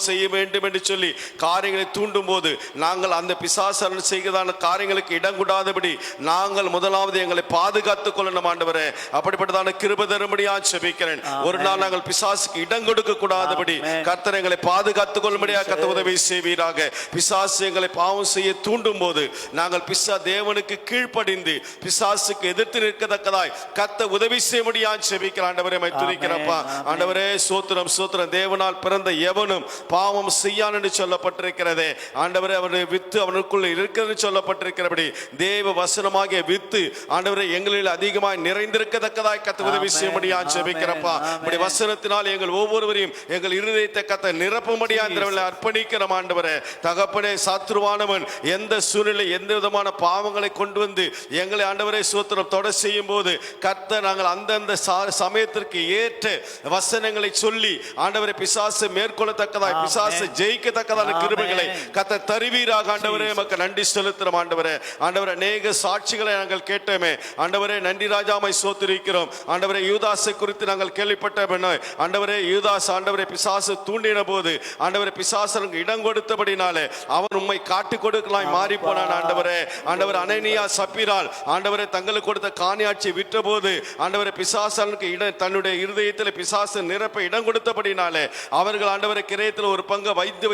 செய்ய வேண்டும் என்று சொல்லி காரியங்களை தூண்டும் போது நாங்கள் அந்த பிசாசாரன் செய்கிறதான காரியங்களுக்கு இடம் கூடாதபடி நாங்கள் முதலாவது எங்களை பாதுகாத்துக் கொள்ளணும். ஆண்டவரே அப்படிப்பட்டதான கிருபை தரும்படியா செபிக்கிறேன். ஒரு நாள் நாங்கள் பிசாசுக்கு இடம் கொடுக்க கூடாதபடி கர்த்தர் எங்களை பாதுகாத்துக் கொள்ளும்படியா கர்த்தர் உதவி செய்வீராக. பிசாசு எங்களை பாவம் செய்ய தூண்டும் போது நாங்கள் தேவனுக்கு கீழ்ப்படிந்து பிசாசுக்கு எதிர்த்து நிற்கத்தக்கதாய் கர்த்தர் உதவி செய்யும்படியா செபிக்கிறேன். ஆண்டவரே துதிக்கிறப்பா. ஆண்டவரே சோத்திரம் சோத்திரம். தேவனால் பிறந்த எவனும் பாவம் செய்யான் என்று சொல்லப்பட்டிருக்கிறதே. ஆண்டவரே அவருடைய வித்து அவனுக்குள்ள இருக்கிறது சொல்லப்பட்டிருக்கிறபடி தேவ வசனமாகிய வித்து ஆண்டவரே எங்களில் அதிகமாய் நிறைந்திருக்கத்தக்கதாய் கர்த்தர் உதவி செய்யும்படியா ஜெபிக்கிறப்பா. உம்முடைய வசனத்தினால் எங்கள் ஒவ்வொருவரையும் எங்கள் இருதயத்தை கர்த்தர் நிரப்பும்படியா அர்ப்பணிக்கிறோம். ஆண்டவரே தகப்பனே சத்துருவானவன் எந்த சூழ்நிலை எந்த விதமான பாவங்களை கொண்டு வந்து எங்களை ஆண்டவரே சோத்திரம் தொட செய்யும் போது கர்த்தர் நாங்கள் அந்தந்த சமயத்திற்கு ஏற்ற வசனங்களை சொல்லி ஆண்டவரே பிசாசு மேற்கொள்ளத்தக்கதாய் பிசாசு ஜெயிக்கத்தக்கதான கிருபைகளை கர்த்தர் தருவீராக. ஆண்டவரே நமக்கு நன்றி செலுத்துறோம். ஆண்டவரே ஆண்டவரே அநேக சாட்சிகளை நாங்கள் கேட்டோமே. ஆண்டவரே நன்றி ராஜாமை சோத்திரிக்கிறோம். ஆண்டவரே யூதாசை குறித்து நாங்கள் கேள்விப்பட்ட ஆண்டவரே யூதாஸ் ஆண்டவரே பிசாசு தூண்டின போது ஆண்டவரே பிசாசனுக்கு இடம் கொடுத்தபடினாலே அவன் உம்மை காட்டி கொடுக்கலாய் மாறி போனான். ஆண்டவரே ஆண்டவர் அனனியா சப்பீரால் ஆண்டவரே தங்களுக்கு கொடுத்த காணியாட்சி விற்ற போது ஆண்டவரே பிசாசனுக்கு இடம் தன்னுடைய இருதயத்தில் பிசாசு நிரப்ப இடம் கொடுத்தபடினாலே அவர்கள் ஆண்டவரை கிரயத்தில் ஒரு பங்கை வைத்து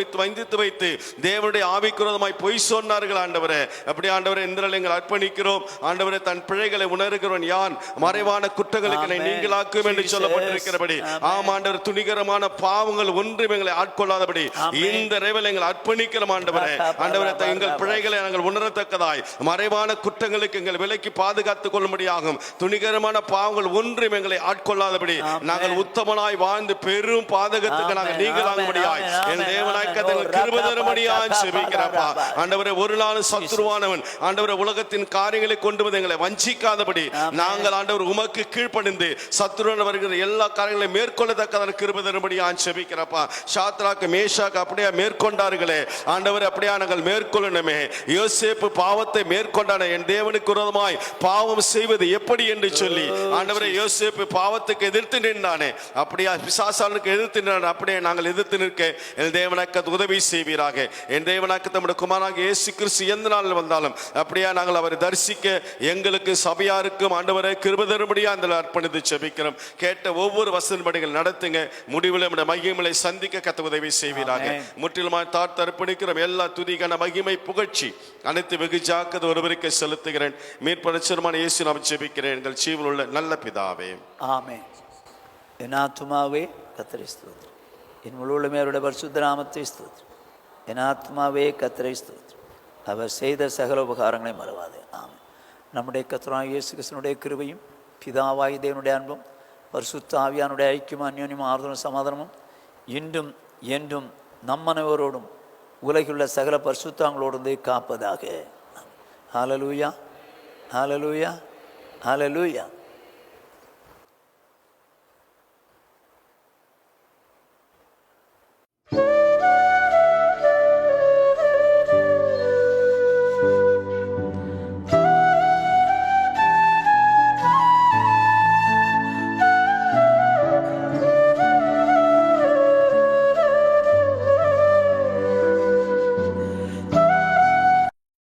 வைத்து தேவனுடைய ஆவிக்குரோதமாய் பொய் சொன்னார்கள். ஆண்டவரே அப்படி ஆண்டவரே இந்த எங்கள் அர்ப்பணிக்கிறோம். ஆண்டவரே தன் பிழைகளை உணர்கிறவன் யான் மறைவான குற்றங்களுக்கு நீங்களாக்கும் என்று சொல்லப்பட்டிருக்கிறபடி ஆம் ஆண்டவர் துணிகரமான பாவங்கள் ஒன்றும் எங்களை ஆட்கொள்ளாதபடி இந்த இரவில் எங்கள் அர்ப்பணிக்கிறோம். ஆண்டவரே ஆண்டவரே எங்கள் பிழைகளை நாங்கள் உணரத்தக்கதாய் மறைவான குற்றங்களுக்கு எங்கள் விலைக்கு பாதுகாத்துக் கொள்ளும்படியாகும் துணிகரமான பாவங்கள் ஒன்றும் எங்களை ஆட்கொள்ளாதபடி நாங்கள் உத்தமனாய் வாழ்ந்து பெரும் பாதகத்துக்கு நாங்கள் நீங்களாகும்படியாய் என் தேவனாய் கர்த்தர் கிருபை தரும்படியாய் ஜெபிக்கிறப்பா. ஆண்டவரே ஒரு நாள் சத்துருவானவன் ஆண்டவரே உலகத்தின் காரியங்களை கொண்டு வந்து எங்களை வஞ்சிக்காதபடி நாங்கள் ஆண்டவர் உமக்கு கீழ்ப்படிந்து சத்துருவான வருகிற எல்லா காரியங்களையும் மேற்கொள்ளத்தக்கதான கிருபை தரும்படியாய் ஜெபிக்கிறப்பா. சாத்ராக்கு மேஷாக்கு அப்படியே மேற்கொண்டார்களே ஆண்டவர் அப்படியே நாங்கள் மேற்கொள்ளணுமே. யோசேப்பு பாவத்தை மேற்கொண்டான என் தேவனுக்கு விரோதமாய் பாவம் செய்வது எப்படி என்று சொல்லி ஆண்டவரே யோசேப்பு பாவத்துக்கு எதிர்த்து நின்றானே அப்படியே பிசாசானுக்கு எதிர்த்து நின்றான். அப்படியே நாங்கள் எதிர்த்து நிற்க என் தேவனுக்கு உதவி செய்வீராக. என் தேவனுக்கு நம்முடைய குமாரனாகிய இயேசு கிறிஸ்து எந்த நாளில் வந்தாலும் அப்படியே நாங்கள் அவரை தரிசிக்க எங்களுக்கு சபையாருக்கும் ஆண்டவரை கிருபை தரும்படியா அந்த அர்ப்பணித்து ஜெபிக்கிறோம். கேட்ட ஒவ்வொரு வசனப்படிகள் நடத்துங்க. முடிவில் நம்முடைய மகிமையை சந்திக்க கர்த்தர் உதவி செய்வீராக. முற்றிலுமாய் தாழ்த்து அர்ப்பணிக்கிறோம். எல்லா துதிக்கான மகிமை புகழ்ச்சி அனைத்து வெகு ஜாக்கிரதை ஒருவருக்கு செலுத்துகிறேன். மீட்பரச்சரமான இயேசு நாமத்தில் ஜெபிக்கிறேன் எங்கள் ஜீவனில் உள்ள நல்ல பிதாவே ஆமென். என் ஆத்துமாவே கர்த்தரை ஸ்தோத்திரம். என் முழுவதுமே அவருடைய பரிசுத்த நாமத்தை ஸ்தோத்திரம். என் ஆத்மாவே கர்த்தரை ஸ்தோத்திரம். அவர் செய்த சகல உபகாரங்களை மறவாதே. ஆமென். நம்முடைய கர்த்தராகிய இயேசு கிறிஸ்துவினுடைய கிருபையும் பிதாவாகிய தேவனுடைய அன்பும் பரிசுத்த ஆவியானுடைய ஐக்கியமும் அந்யோன்யமும் ஆறுதலும் சமாதானமும் இன்றும் என்றும் நம்மனவரோடும் உலகிலுள்ள சகல பரிசுத்தங்களோடு காப்பதாக. ஹல்லேலூயா, ஹல்லேலூயா, ஹல்லேலூயா.